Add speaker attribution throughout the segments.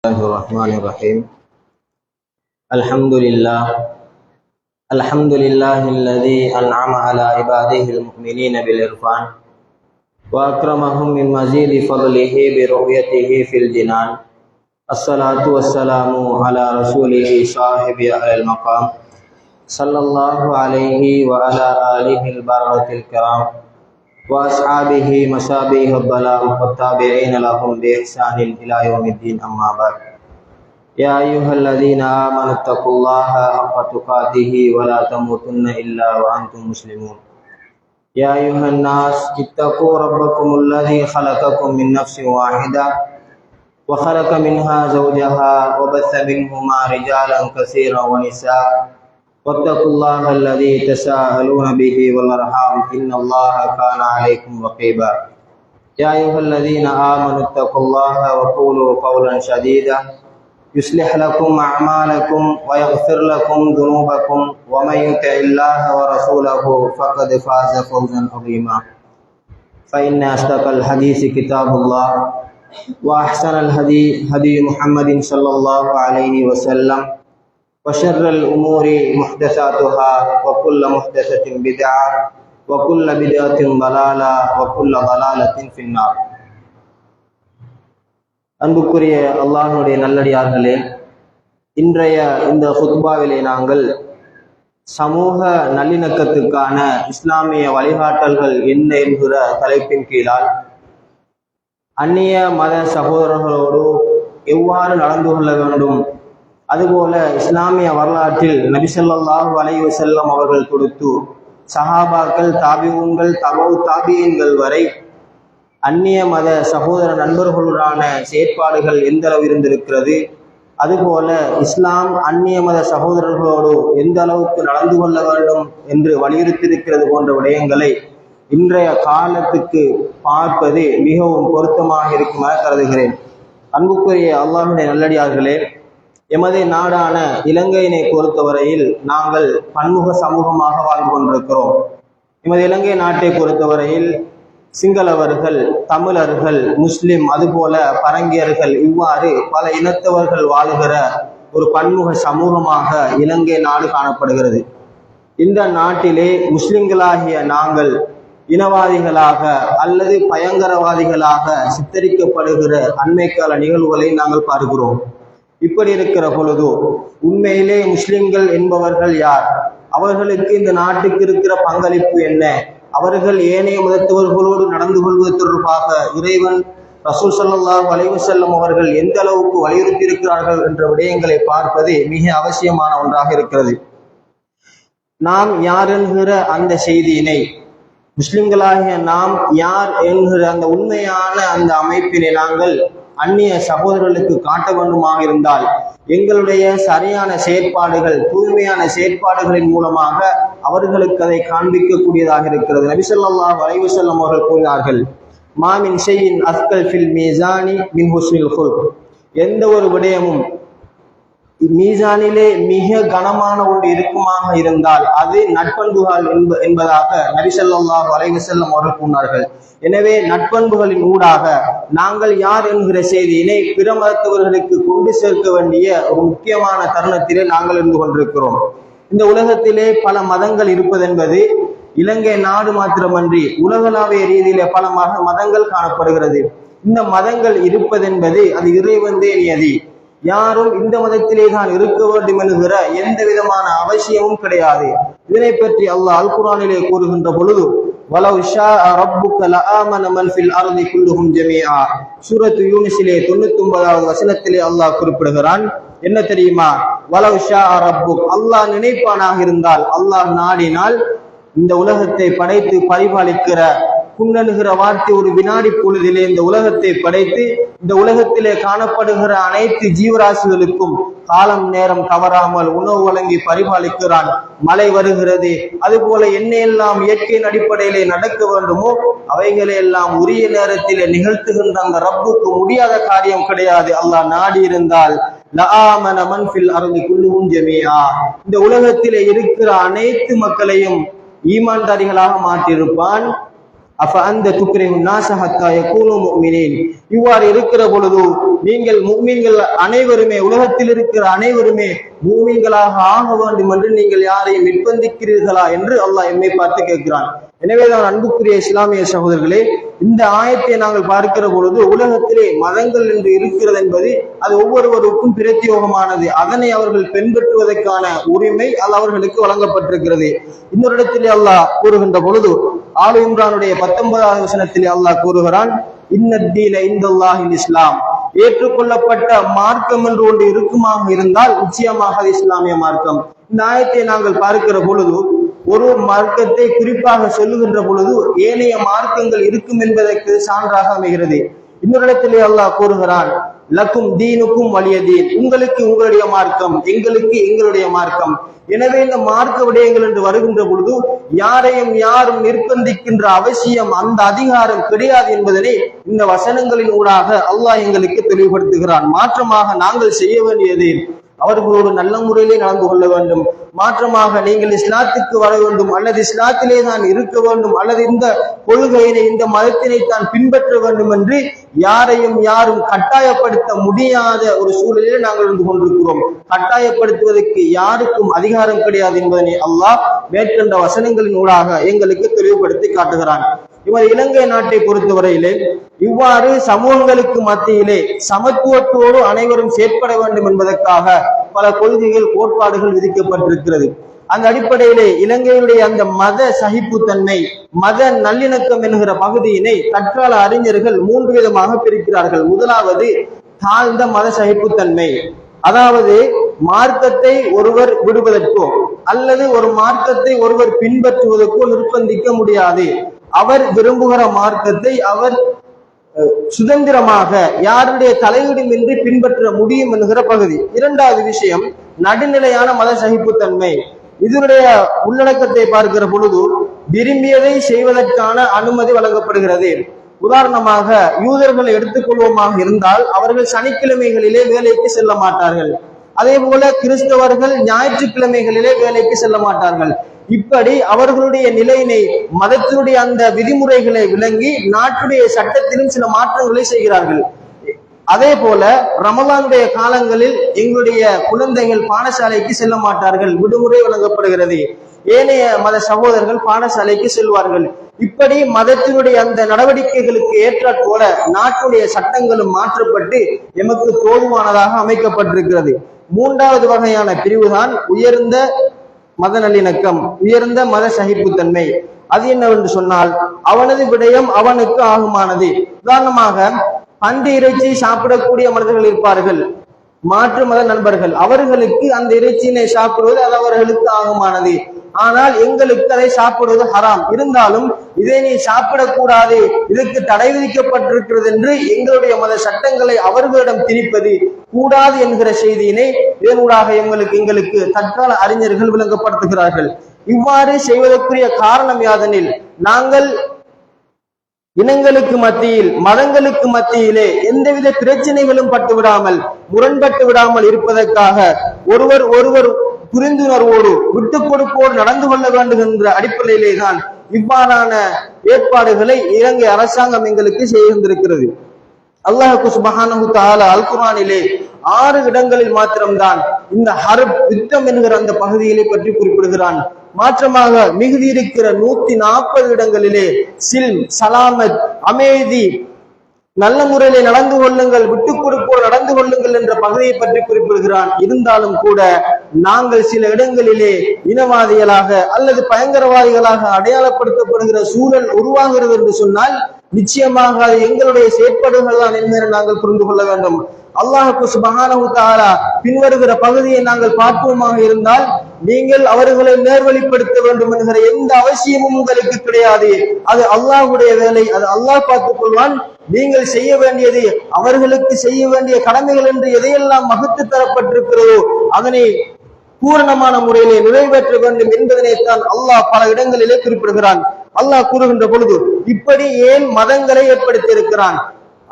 Speaker 1: الله الرحمن الرحيم. الحمد لله الذي أنعم على عباده المؤمنين بالإرفان وأكرمهم من مزيد فضله برؤيته في الجنان. الصلاة والسلام على رسوله صاحب أعلى المقام صلى الله عليه وعلى آله البررة الكرام وأصحابه مشابه الظلام والتابعين لهم بإحسان إلى يوم الدين. أما بعد، يا أيها الذين آمنوا اتقوا الله حق تقاته ولا تموتن إلا وأنتم مسلمون. يا أيها الناس اتقوا ربكم الذي خلقكم من نفس واحدة وخلق منها زوجها وبث منهما رجالا كثيرا ونساء واتقوا الله الذي تساءلون به والأرحام إن الله كان عليكم رقيبا. يا أيها الذين آمنوا اتقوا الله وقولوا قولا سديدا يصلح لكم أعمالكم ويغفر لكم ذنوبكم ومن يطع الله ورسوله فقد فاز فوزا عظيما. فإن أصدق الحديث كتاب الله وأحسن الهدي هدي محمد صلى الله عليه وسلم وشر الأمور محدثاتها وكل محدثة بدعة وكل بدعة ضلالة وكل ضلالة في النار. அன்புக்குரிய அல்லாஹ்வுடைய நல்லடியார்களே, இன்றைய இந்த ஹுத்பாவிலே நாங்கள் சமூக நல்லிணக்கத்துக்கான இஸ்லாமிய வழிகாட்டல்கள் என்ன என்கிற தலைப்பின் கீழால் அந்நிய மத சகோதரர்களோடு எவ்வாறு நடந்து கொள்ள வேண்டும், அதுபோல இஸ்லாமிய வரலாற்றில் நபி ஸல்லல்லாஹு அலைஹி வஸல்லம் அவர்கள் கொடுத்து சஹாபாக்கள், தாபிஊன்கள், தபவு தாபியீன்கள் வரை அந்நிய மத சகோதர நண்பர்களுடான செயற்பாடுகள் எந்த அளவு இருந்திருக்கிறது, அதுபோல இஸ்லாம் அந்நிய மத சகோதரர்களோடு எந்த அளவுக்கு நடந்து கொள்ள வேண்டும் என்று வலியுறுத்தியிருக்கிறது போன்ற விடயங்களை இன்றைய காலத்துக்கு பார்ப்பது மிகவும் பொருத்தமாக இருக்குமாறு கருதுகிறேன். அன்புக்குரிய அல்லாஹ்வுடைய நல்லடியார்களே, எமது நாடான இலங்கையினை பொறுத்தவரையில் நாங்கள் பன்முக சமூகமாக வாழ்ந்து கொண்டிருக்கிறோம். எமது இலங்கை நாட்டை பொறுத்தவரையில் சிங்களவர்கள், தமிழர்கள், முஸ்லிம், அதுபோல பரங்கியர்கள், இவ்வாறு பல இனத்தவர்கள் வாழுகிற ஒரு பன்முக சமூகமாக இலங்கை நாடு காணப்படுகிறது. இந்த நாட்டிலே முஸ்லிம்களாகிய நாங்கள் இனவாதிகளாக அல்லது பயங்கரவாதிகளாக சித்தரிக்கப்படுகிற அண்மைக்கால நிகழ்வுகளை நாங்கள் பார்க்கிறோம். இப்படி இருக்கிற பொழுது உண்மையிலே முஸ்லிம்கள் என்பவர்கள் யார், அவர்களுக்கு இந்த நாட்டுக்கு இருக்கிற பங்களிப்பு என்ன, அவர்கள் ஏனைய மதத்தவர்களோடு நடந்து கொள்வது தொடர்பாக இறைவன் ரசூல் ஸல்லல்லாஹு அலைஹி வஸல்லம் அவர்கள் எந்த அளவுக்கு வலியுறுத்தி இருக்கிறார்கள் என்ற விடயங்களை பார்ப்பது மிக அவசியமான ஒன்றாக இருக்கிறது. நாம் யார் என்கிற அந்த செய்தியினை, முஸ்லிம்களாகிய நாம் யார் என்கிற அந்த உண்மையான அந்த அமைப்பினை நாங்கள் அந்நிய சகோதரர்களுக்கு காட்ட வேண்டுமாக இருந்தால் எங்களுடைய சரியான செயற்பாடுகள், தூய்மையான செயற்பாடுகளின் மூலமாக அவர்களுக்கு அதை காண்பிக்கக்கூடியதாக இருக்கிறது. நபி ஸல்லல்லாஹு அலைஹி வஸல்லம் அவர்கள் கூறினார்கள், மா மின் ஷைஇன் அஸ்கல் ஃபில் மீசானி மின் ஹுஸ்னில் குல்க். எந்த ஒரு விடயமும் மீசானிலே மிக கனமான ஒன்று இருக்குமாக இருந்தால் அது நட்பண்புகள் என்பதாக நபி ஸல்லல்லாஹு அலைஹி வஸல்லம் அவர்கள் கூறினார்கள். எனவே நட்பண்புகளின் ஊடாக நாங்கள் யார் என்கிற செய்தியினை பிற மதத்தவர்களுக்கு கொண்டு சேர்க்க வேண்டிய ஒரு முக்கியமான தருணத்திலே நாங்கள் இருந்து கொண்டிருக்கிறோம். இந்த உலகத்திலே பல மதங்கள் இருப்பதென்பது இலங்கை நாடு மாத்திரமன்றி உலகளாவிய ரீதியிலே பல மதங்கள் காணப்படுகிறது. இந்த மதங்கள் இருப்பதென்பது அது இறைவந்தே நியதி. யாரும் இந்த மதத்திலே தான் இருக்க வேண்டும் என்கிற எந்த விதமான அவசியமும் கிடையாது. இதனை பற்றி அல்லாஹ் அல் குர்ஆனிலே கூறுகின்ற பொழுது, வலவ் ஷாஅ ரப்புக லஆமன மன் ஃபில் அர்தி குல்லுஹும் ஜமீஆ, சூரத் யூனுஸிலே 99வது வசனத்திலே அல்லாஹ் குறிப்பிடுகிறான். என்ன தெரியுமா? வலவ் ஷாஅ ரப்புக், அல்லாஹ் நினைப்பானாக இருந்தால், அல்லாஹ் நாடினால் இந்த உலகத்தை படைத்து பரிபாலிக்கிற புன்னணுகிற வார்த்தை ஒரு வினாடி பொழுதிலே இந்த உலகத்தை படைத்து இந்த உலகத்திலே காணப்படுகிற அனைத்து ஜீவராசிகளுக்கும் காலம் நேரம் தவறாமல் உணவு வழங்கி பரிபாலிக்கிறான். மழை வருகிறது, அதுபோல என்னையெல்லாம் இயற்கையின் அடிப்படையிலே நடக்க வேண்டுமோ அவைகளை எல்லாம் உரிய நேரத்திலே நிகழ்த்துகின்ற அந்த ரப்புக்கு முடியாத காரியம் கிடையாது. அல்லாஹ் நாடி இருந்தால் லஆமன மன் ஃபில் அர்தி குல்லுஹும் ஜமீஆ, இந்த உலகத்திலே இருக்கிற அனைத்து மக்களையும் ஈமான்தாரிகளாக மாற்றியிருப்பான். அப்ப அந்த துக்ரிஹுன் நாஸ ஹத்தா யகூனு முஃமினீன். இவ்வாறு இருக்கிற பொழுது நீங்கள் முஃமின்கள் அனைவருமே, உலகத்தில் இருக்கிற அனைவருமே முஃமின்களாக ஆக வேண்டும் என்று நீங்கள் யாரையும் நிர்பந்திக்கிறீர்களா என்று அல்லாஹ் எம்மை பார்த்து கேட்கிறான். எனவேதான் அன்புக்குரிய இஸ்லாமிய சகோதரர்களே, இந்த ஆயத்தை நாங்கள் பார்க்கிற பொழுது உலகத்திலே மதங்கள் என்று இருக்கிறது என்பது அது ஒவ்வொருவருக்கும் பிரத்யோகமானது. அதனை அவர்கள் பின்பற்றுவதற்கான உரிமை அது அவர்களுக்கு வழங்கப்பட்டிருக்கிறது. இன்னொரு இடத்திலே அல்லாஹ் கூறுகின்ற பொழுது ஆல் இம்ரானுடைய 19வது வசனத்திலே அல்லாஹ் கூறுகிறான், இன்னத்தீன இந்தல்லாஹில் இஸ்லாம். ஏற்றுக்கொள்ளப்பட்ட மார்க்கம் என்று ஒன்று இருக்குமாக இருந்தால் நிச்சயமாக அது இஸ்லாமிய மார்க்கம். இந்த ஆயத்தை நாங்கள் பார்க்கிற பொழுது ஒரு மார்க்கத்தை குறிப்பாக சொல்லுகின்ற பொழுது ஏனைய மார்க்கங்கள் இருக்கும் என்பதற்கு சான்றாக அமைகிறது. இன்னொரு இடத்திலே அல்லாஹ் கூறுகிறான், லக்கும் தீனுக்கும் வலிய தீன். உங்களுக்கு உங்களுடைய மார்க்கம், எங்களுக்கு எங்களுடைய மார்க்கம். எனவே இந்த மார்க்க விடயங்கள் என்று வருகின்ற பொழுது யாரையும் யாரும் நிர்பந்திக்கின்ற அவசியம், அந்த அதிகாரம் கிடையாது என்பதனை இந்த வசனங்களின் ஊடாக அல்லாஹ் எங்களுக்கு தெளிவுபடுத்துகிறான். மாற்றமாக நாங்கள் செய்ய வேண்டியது அவர்களோடு நல்ல முறையிலே நடந்து கொள்ள வேண்டும். மாற்றமாக நீங்கள் இஸ்லாத்துக்கு வர வேண்டும், அல்லது இஸ்லாத்திலே தான் இருக்க வேண்டும், அல்லது இந்த கொள்கையினை இந்த மதத்தினை தான் பின்பற்ற வேண்டும் என்று யாரையும் யாரும் கட்டாயப்படுத்த முடியாத ஒரு சூழலிலே நாங்கள் இருந்து கொண்டிருக்கிறோம். கட்டாயப்படுத்துவதற்கு யாருக்கும் அதிகாரம் கிடையாது என்பதனை அல்லாஹ் மேற்கண்ட வசனங்களின் ஊடாக எங்களுக்கு தெளிவுபடுத்தி காட்டுகிறான். இவர் இலங்கை நாட்டை பொறுத்தவரையிலே இவ்வாறு சமூகங்களுக்கு மத்தியிலே சமத்துவத்தோடு அனைவரும் செயற்பட வேண்டும் என்பதற்காக பல கொள்கைகள், கோட்பாடுகள் விதிக்கப்பட்டிருக்கிறது. அந்த அடிப்படையிலே இலங்கையுடைய அந்த மத சகிப்புத்தன்மை, மத நல்லிணக்கம் என்கிற பகுதியினை தற்கால அறிஞர்கள் 3 விதமாக பிரிக்கிறார்கள். முதலாவது தாழ்ந்த மத சகிப்புத்தன்மை, அதாவது மார்க்கத்தை ஒருவர் விடுவதற்கோ அல்லது ஒரு மார்க்கத்தை ஒருவர் பின்பற்றுவதற்கோ நிர்பந்திக்க முடியாது. அவர் விரும்புகிற மார்க்கத்தை அவர் சுதந்திரமாக யாருடைய தலையீடுமின்றி பின்பற்ற முடியும் என்கிற பகுதி. இரண்டாவது விஷயம் நடுநிலையான மத சகிப்புத்தன்மை. இதனுடைய உள்ளடக்கத்தை பார்க்கிற பொழுது விரும்பியதை செய்வதற்கான அனுமதி வழங்கப்படுகிறது. உதாரணமாக யூதர்களை எடுத்துக்கொள்வோமாக இருந்தால் அவர்கள் சனிக்கிழமைகளிலே வேலைக்கு செல்ல மாட்டார்கள். அதே போல கிறிஸ்தவர்கள் ஞாயிற்றுக்கிழமைகளிலே வேலைக்கு செல்ல மாட்டார்கள். இப்படி அவர்களுடைய நிலையினை, மதத்தினுடைய அந்த விதிமுறைகளை விளங்கி நாட்டுடைய சட்டத்திலும் சில மாற்றங்களை செய்கிறார்கள். அதே போல ரமலானுடைய காலங்களில் எங்களுடைய குழந்தைகள் பாடசாலைக்கு செல்ல மாட்டார்கள், விடுமுறை வழங்கப்படுகிறது. ஏனைய மத சகோதரர்கள் பாடசாலைக்கு செல்வார்கள். இப்படி மதத்தினுடைய அந்த நடவடிக்கைகளுக்கு ஏற்றாற் போல நாட்டுடைய சட்டங்களும் மாற்றப்பட்டு எமக்கு தோதுவானதாக அமைக்கப்பட்டிருக்கிறது. மூன்றாவது வகையான பிரிவுதான் உயர்ந்த மத நல்லிணக்கம், உயர்ந்த மத சகிப்புத்தன்மை. அது என்னவென்று சொன்னால் அவனது விடயம் அவனுக்கு ஆகுமானது. உதாரணமாக பன்றி இறைச்சி சாப்பிடக்கூடிய மனிதர்கள் இருப்பார்கள், மாற்று மத நண்பர்கள். அவர்களுக்கு அந்த இறைச்சியினை சாப்பிடுவது அது அவர்களுக்கு ஆகுமானது. ஆனால் எங்களுக்கு அதை சாப்பிடுவது ஹராம். இருந்தாலும் இதை நீ சாப்பிடக்கூடாது, இதற்கு தடை விதிக்கப்பட்டிருக்கிறது என்று எங்களுடைய மத சட்டங்களை அவர்களிடம் திணிப்பது கூடாது என்கிற செய்தியினை இதனூடாக எங்களுக்கு தற்கால அறிஞர்கள் விளங்கப்படுத்துகிறார்கள். இவ்வாறு செய்வதற்குரிய காரணம் யாதெனில் நாங்கள் இனங்களுக்கு மத்தியில், மதங்களுக்கு மத்தியிலே எந்தவித பிரச்சனைகளும் பட்டு விடாமல், முரண்பட்டு விடாமல் இருப்பதற்காக ஒருவர் புரிந்துணர்வோடு விட்டு கொடுப்போடு நடந்து கொள்ள வேண்டும் என்ற அடிப்படையிலே தான் இவ்வாறான ஏற்பாடுகளை இலங்கை அரசாங்கம் எங்களுக்கு செய்திருக்கிறது. அல்லாஹ் சுப்ஹானஹு தஆலா அல் குர்ஆனிலே 6 இடங்களில் மாத்திரம்தான் இந்த ஹர்ப், யுத்தம் என்கிற அந்த பகுதிகளை பற்றி குறிப்பிடுகிறான். மாற்றமாக மிகுதி இருக்கிற 140 இடங்களிலே சில்ம், சலாமத், அமைதி, நல்ல முறையிலே நடந்து கொள்ளுங்கள், விட்டுக் கொடுப்போர் நடந்து கொள்ளுங்கள் என்ற பகுதியை பற்றி குறிப்பிடுகிறான். இருந்தாலும் கூட நாங்கள் சில இடங்களிலே இனவாதிகளாக அல்லது பயங்கரவாதிகளாக அடையாளப்படுத்தப்படுகிற சூழல் உருவாகிறது என்று சொன்னால் நிச்சயமாக அது எங்களுடைய செயற்பாடுகள் தான் என்பதை நாங்கள் புரிந்து கொள்ள வேண்டும். அல்லாஹ் சுப்ஹானஹு தஆலா பின்வருகிற பகுதியை நாங்கள் பார்ப்போமாக இருந்தால், நீங்கள் அவர்களை நேர்வழிப்படுத்த வேண்டும் என்கிற எந்த அவசியமும் உங்களுக்கு கிடையாது. அது அல்லாஹ்வுடைய வேலை, அது அல்லாஹ் பார்த்துக் கொள்வான். நீங்கள் செய்ய வேண்டியது அவர்களுக்கு செய்ய வேண்டிய கடமைகள் என்று எதையெல்லாம் வகுத்து தரப்பட்டிருக்கிறதோ அதனை பூரணமான முறையிலே நிறைவேற்ற வேண்டும் என்பதனைத்தான் அல்லாஹ் பல இடங்களிலே குறிப்பிடுகிறான். அல்லாஹ் கூறுகின்ற பொழுது இப்படி ஏன் மதங்களை ஏற்படுத்தி இருக்கிறான்?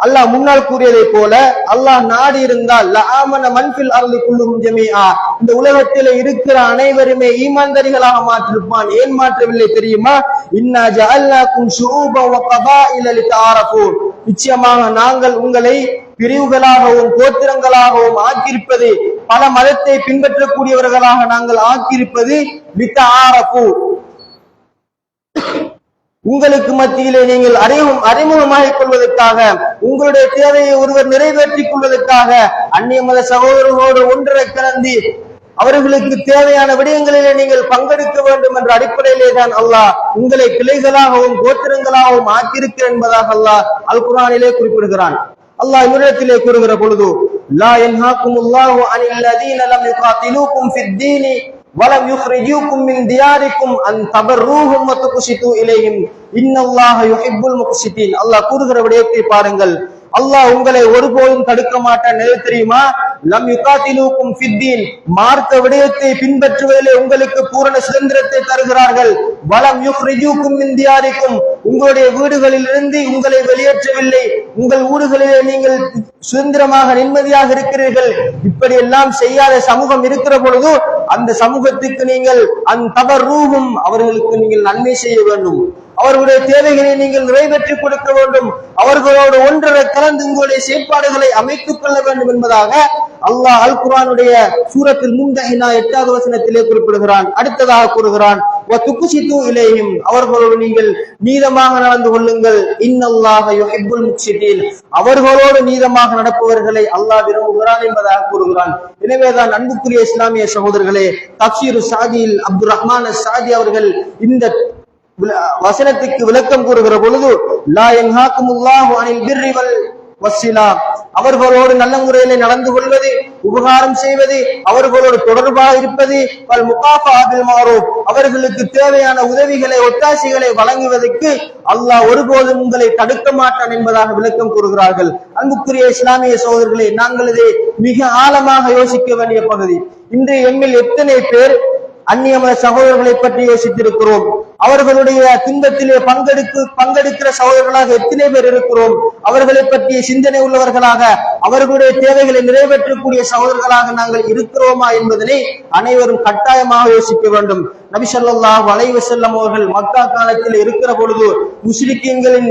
Speaker 1: அல்லாஹ் முன்னால் கூறியதை போல அல்லாஹ் நாடி இருந்தால் லஆமன மன் ஃபில் அர்லி குல்லுஹும் ஜமீஆ, இந்த உலகத்திலே இருக்கிற அனைவருமே ஈமான்தாரிகளாக மாற்றிருப்பான். ஏன் மாற்றவில்லை தெரியுமா? இன்னா ஜஅல்னாக்கும் ஷுஊபன் வ கபாயில லிதஆரஃபு, நிச்சயமாக நாங்கள் உங்களை பிரிவுகளாகவும் கோத்திரங்களாகவும் ஆக்கியிருப்பது, பல மதத்தை பின்பற்றக்கூடியவர்களாக நாங்கள் ஆக்கியிருப்பது லிதஆரஃபு, உங்களுக்கு மத்தியிலே நீங்கள் அறிமுகமாகிக் கொள்வதற்காக, உங்களுடைய தேவையை ஒருவர் நிறைவேற்றிக் கொள்வதற்காக அந்நிய மத சகோதரர்களோடு ஒன்றை கலந்து அவர்களுக்கு தேவையான விடயங்களிலே நீங்கள் பங்கெடுக்க வேண்டும் என்ற அடிப்படையிலே தான் அல்லாஹ் உங்களை கிளைகளாகவும் கோத்திரங்களாகவும் ஆக்கியிருக்கிறார் என்பதாக அல்லாஹ் அல் குர்ஆனிலே குறிப்பிடுகிறான். அல்லாஹ் இன்னொரு கூறுகிற பொழுது லா யன்ஹாகுமுல்லாஹு அனில் லதீன லம் யுகாத்திலூகும் ஃபித்தீனி வலம் யுக்ரிஜூகும் மின் தியாரிக்கும் அன் தபர்ரூஹும் வ துக்ஸிது இலைஹிம் இன்னல்லாஹ யுஹிப்புல் முக்ஸிதீன். அல்லாஹ் கூறுகிற விடயத்தை பாருங்கள். அல்லாஹ் உங்களை ஒருபோதும் தடுக்க மாட்டான். எது தெரியுமா? லம் யுகாத்திலூகும் ஃபித்தீன், மார்க்க விடயத்தை பின்பற்றுவதிலே உங்களுக்கு பூரண சுதந்திரத்தை தருகிறார்கள். வலம் யுக்ரிஜூகும் மின் தியாரிக்கும், உங்களுடைய வீடுகளில் இருந்து உங்களை வெளியேற்றவில்லை, உங்கள் ஊர்களிலே நீங்கள் சுதந்திரமாக நிம்மதியாக இருக்கிறீர்கள். இப்படி எல்லாம் செய்யாத சமூகம் இருக்கிற பொழுது அந்த சமூகத்துக்கு நீங்கள் தபர்ரூஹும், அவர்களுக்கு நீங்கள் நன்மை செய்ய வேண்டும், அவர்களுடைய தேவைகளை நீங்கள் நிறைவேற்றிக் கொடுக்க வேண்டும், அவர்களோடு ஒன்றரை கலந்து உங்களுடைய செயற்பாடுகளை அமைத்துக் கொள்ள வேண்டும் என்பதாக அல்லாஹ் அல் குர்ஆனுடைய சூரத்தில் மும்தஹினா 8வது வசனத்திலே குறிப்பிடுகிறான். அடுத்ததாக கூறுகிறான் வ துக்ஸிது இலைஹிம், அவர்களோடு நீங்கள் நீதமாக நடந்து கொள்ளுங்கள். இன்னல்லாஹ யுஹிப்புல் முக்ஸிதீன், அவர்களோடு நீதமாக நடப்பவர்களை அல்லாஹ் விரும்புகிறான் என்பதாக கூறுகிறான். எனவேதான் அன்புக்குரிய இஸ்லாமிய சகோதரர்களே, தஃப்சீரு சாதியில் அப்துல் ரஹ்மான் அஸ்-சாதி அவர்கள் இந்த வசனத்துக்கு விளக்கம் கூறுகிற பொழுது லா யன்ஹாகுமுல்லாஹு அனில் பிர்ரி வல் வஸ்ஸிலா, அவர்களோடு நல்ல முறையிலே நடந்து கொள்வது, உபகாரம் செய்வது, அவர்களோடு தொடர்பாக இருப்பது, வல் முகாஃபா பில் மஅரூஃப், அவர்களுக்கு தேவையான உதவிகளை ஒத்தாசைகளை வழங்குவதற்கு அல்லாஹ் ஒருபோதும் உங்களை தடுக்க மாட்டான் என்பதாக விளக்கம் கூறுகிறார்கள். அன்புக்குரிய இஸ்லாமிய சகோதரர்களே, நாங்கள் இதை மிக ஆழமாக யோசிக்க வேண்டிய பகுதி. இன்று எம்மில் எத்தனை பேர் அந்நிய மத சகோதரர்களை பற்றி யோசித்திருக்கிறோம்? அவர்களுடைய துன்பத்திலே பங்கெடுக்கிற சகோதரர்களாக எத்தனை பேர் இருக்கிறோம்? அவர்களை பற்றிய சிந்தனை உள்ளவர்களாக, அவர்களுடைய தேவைகளை நிறைவேற்றக்கூடிய சகோதரர்களாக நாங்கள் இருக்கிறோமா என்பதனை அனைவரும் கட்டாயமாக யோசிக்க வேண்டும். நபி ஸல்லல்லாஹு அலைஹி வஸல்லம் அவர்கள் மக்கா காலத்தில் இருக்கிற பொழுது முஸ்லிம்களின்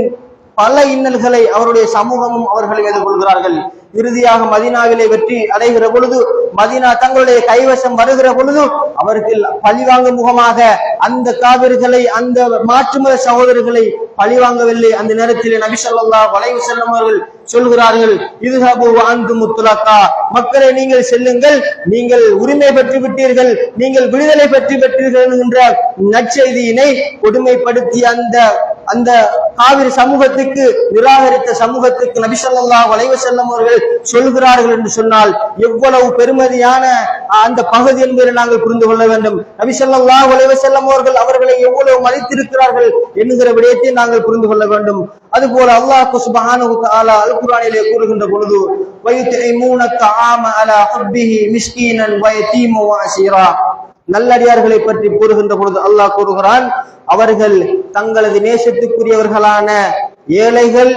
Speaker 1: பல இன்னல்களை அவருடைய சமூகமும் அவர்கள் எதிர்கொள்கிறார்கள். இறுதியாக மதீனாவிலே வெற்றி அடைகிற பொழுது, மதீனா தங்களுடைய கைவசம் வருகிற பொழுது, அவர்கள் பழிவாங்கும் முகமாக அந்த காவிர்களை, அந்த மாற்றுமத சகோதரர்களை பழிவாங்கவில்லை. அந்த நேரத்தில் நபி ஸல்லல்லாஹு அலைஹி வஸல்லம் அவர்கள் சொல்கிறார்கள், இதுஹபு அன்தும் முத்லகா, மக்களை நீங்கள் செல்லுங்கள், நீங்கள் உரிமை பெற்று விட்டீர்கள், நீங்கள் விடுதலை பெற்று பெற்றீர்கள் என்ற நற்செய்தியினை கொடுமைப்படுத்திய அந்த காவிரி சமூகத்துக்கு, நிராகரித்த சமூகத்துக்கு நபி ஸல்லல்லாஹு அலைஹி வஸல்லம் அவர்கள் சொல்கிறார்கள் என்று சொன்னால் எவ்வளவு பெருமதியான அந்த பகுதி என்பதை நாங்கள் புரிந்து கொள்ள வேண்டும். நபி ஸல்லல்லாஹு அலைஹி வஸல்லம் அவர்கள் அவர்களை எவ்வளவு மதித்திருக்கிறார்கள் என்கிற விடயத்தை நாங்கள் புரிந்து கொள்ள வேண்டும். அதுபோல அல்லாஹ் சுப்ஹானஹு வ தஆலா அல் குர்ஆனிலே கூறுகின்ற பொழுது வயுத்இமூன தஆம அலா ஹுப்பிஹி மிஸ்கீனன் வ யதீமன் வ அஸீரா, நல்லடியார்களை பற்றி கூறுகின்ற பொழுது அல்லாஹ் கூறுகிறான், அவர்கள் தங்களது நேசத்துக்குரியவர்களான ஏழைகள்,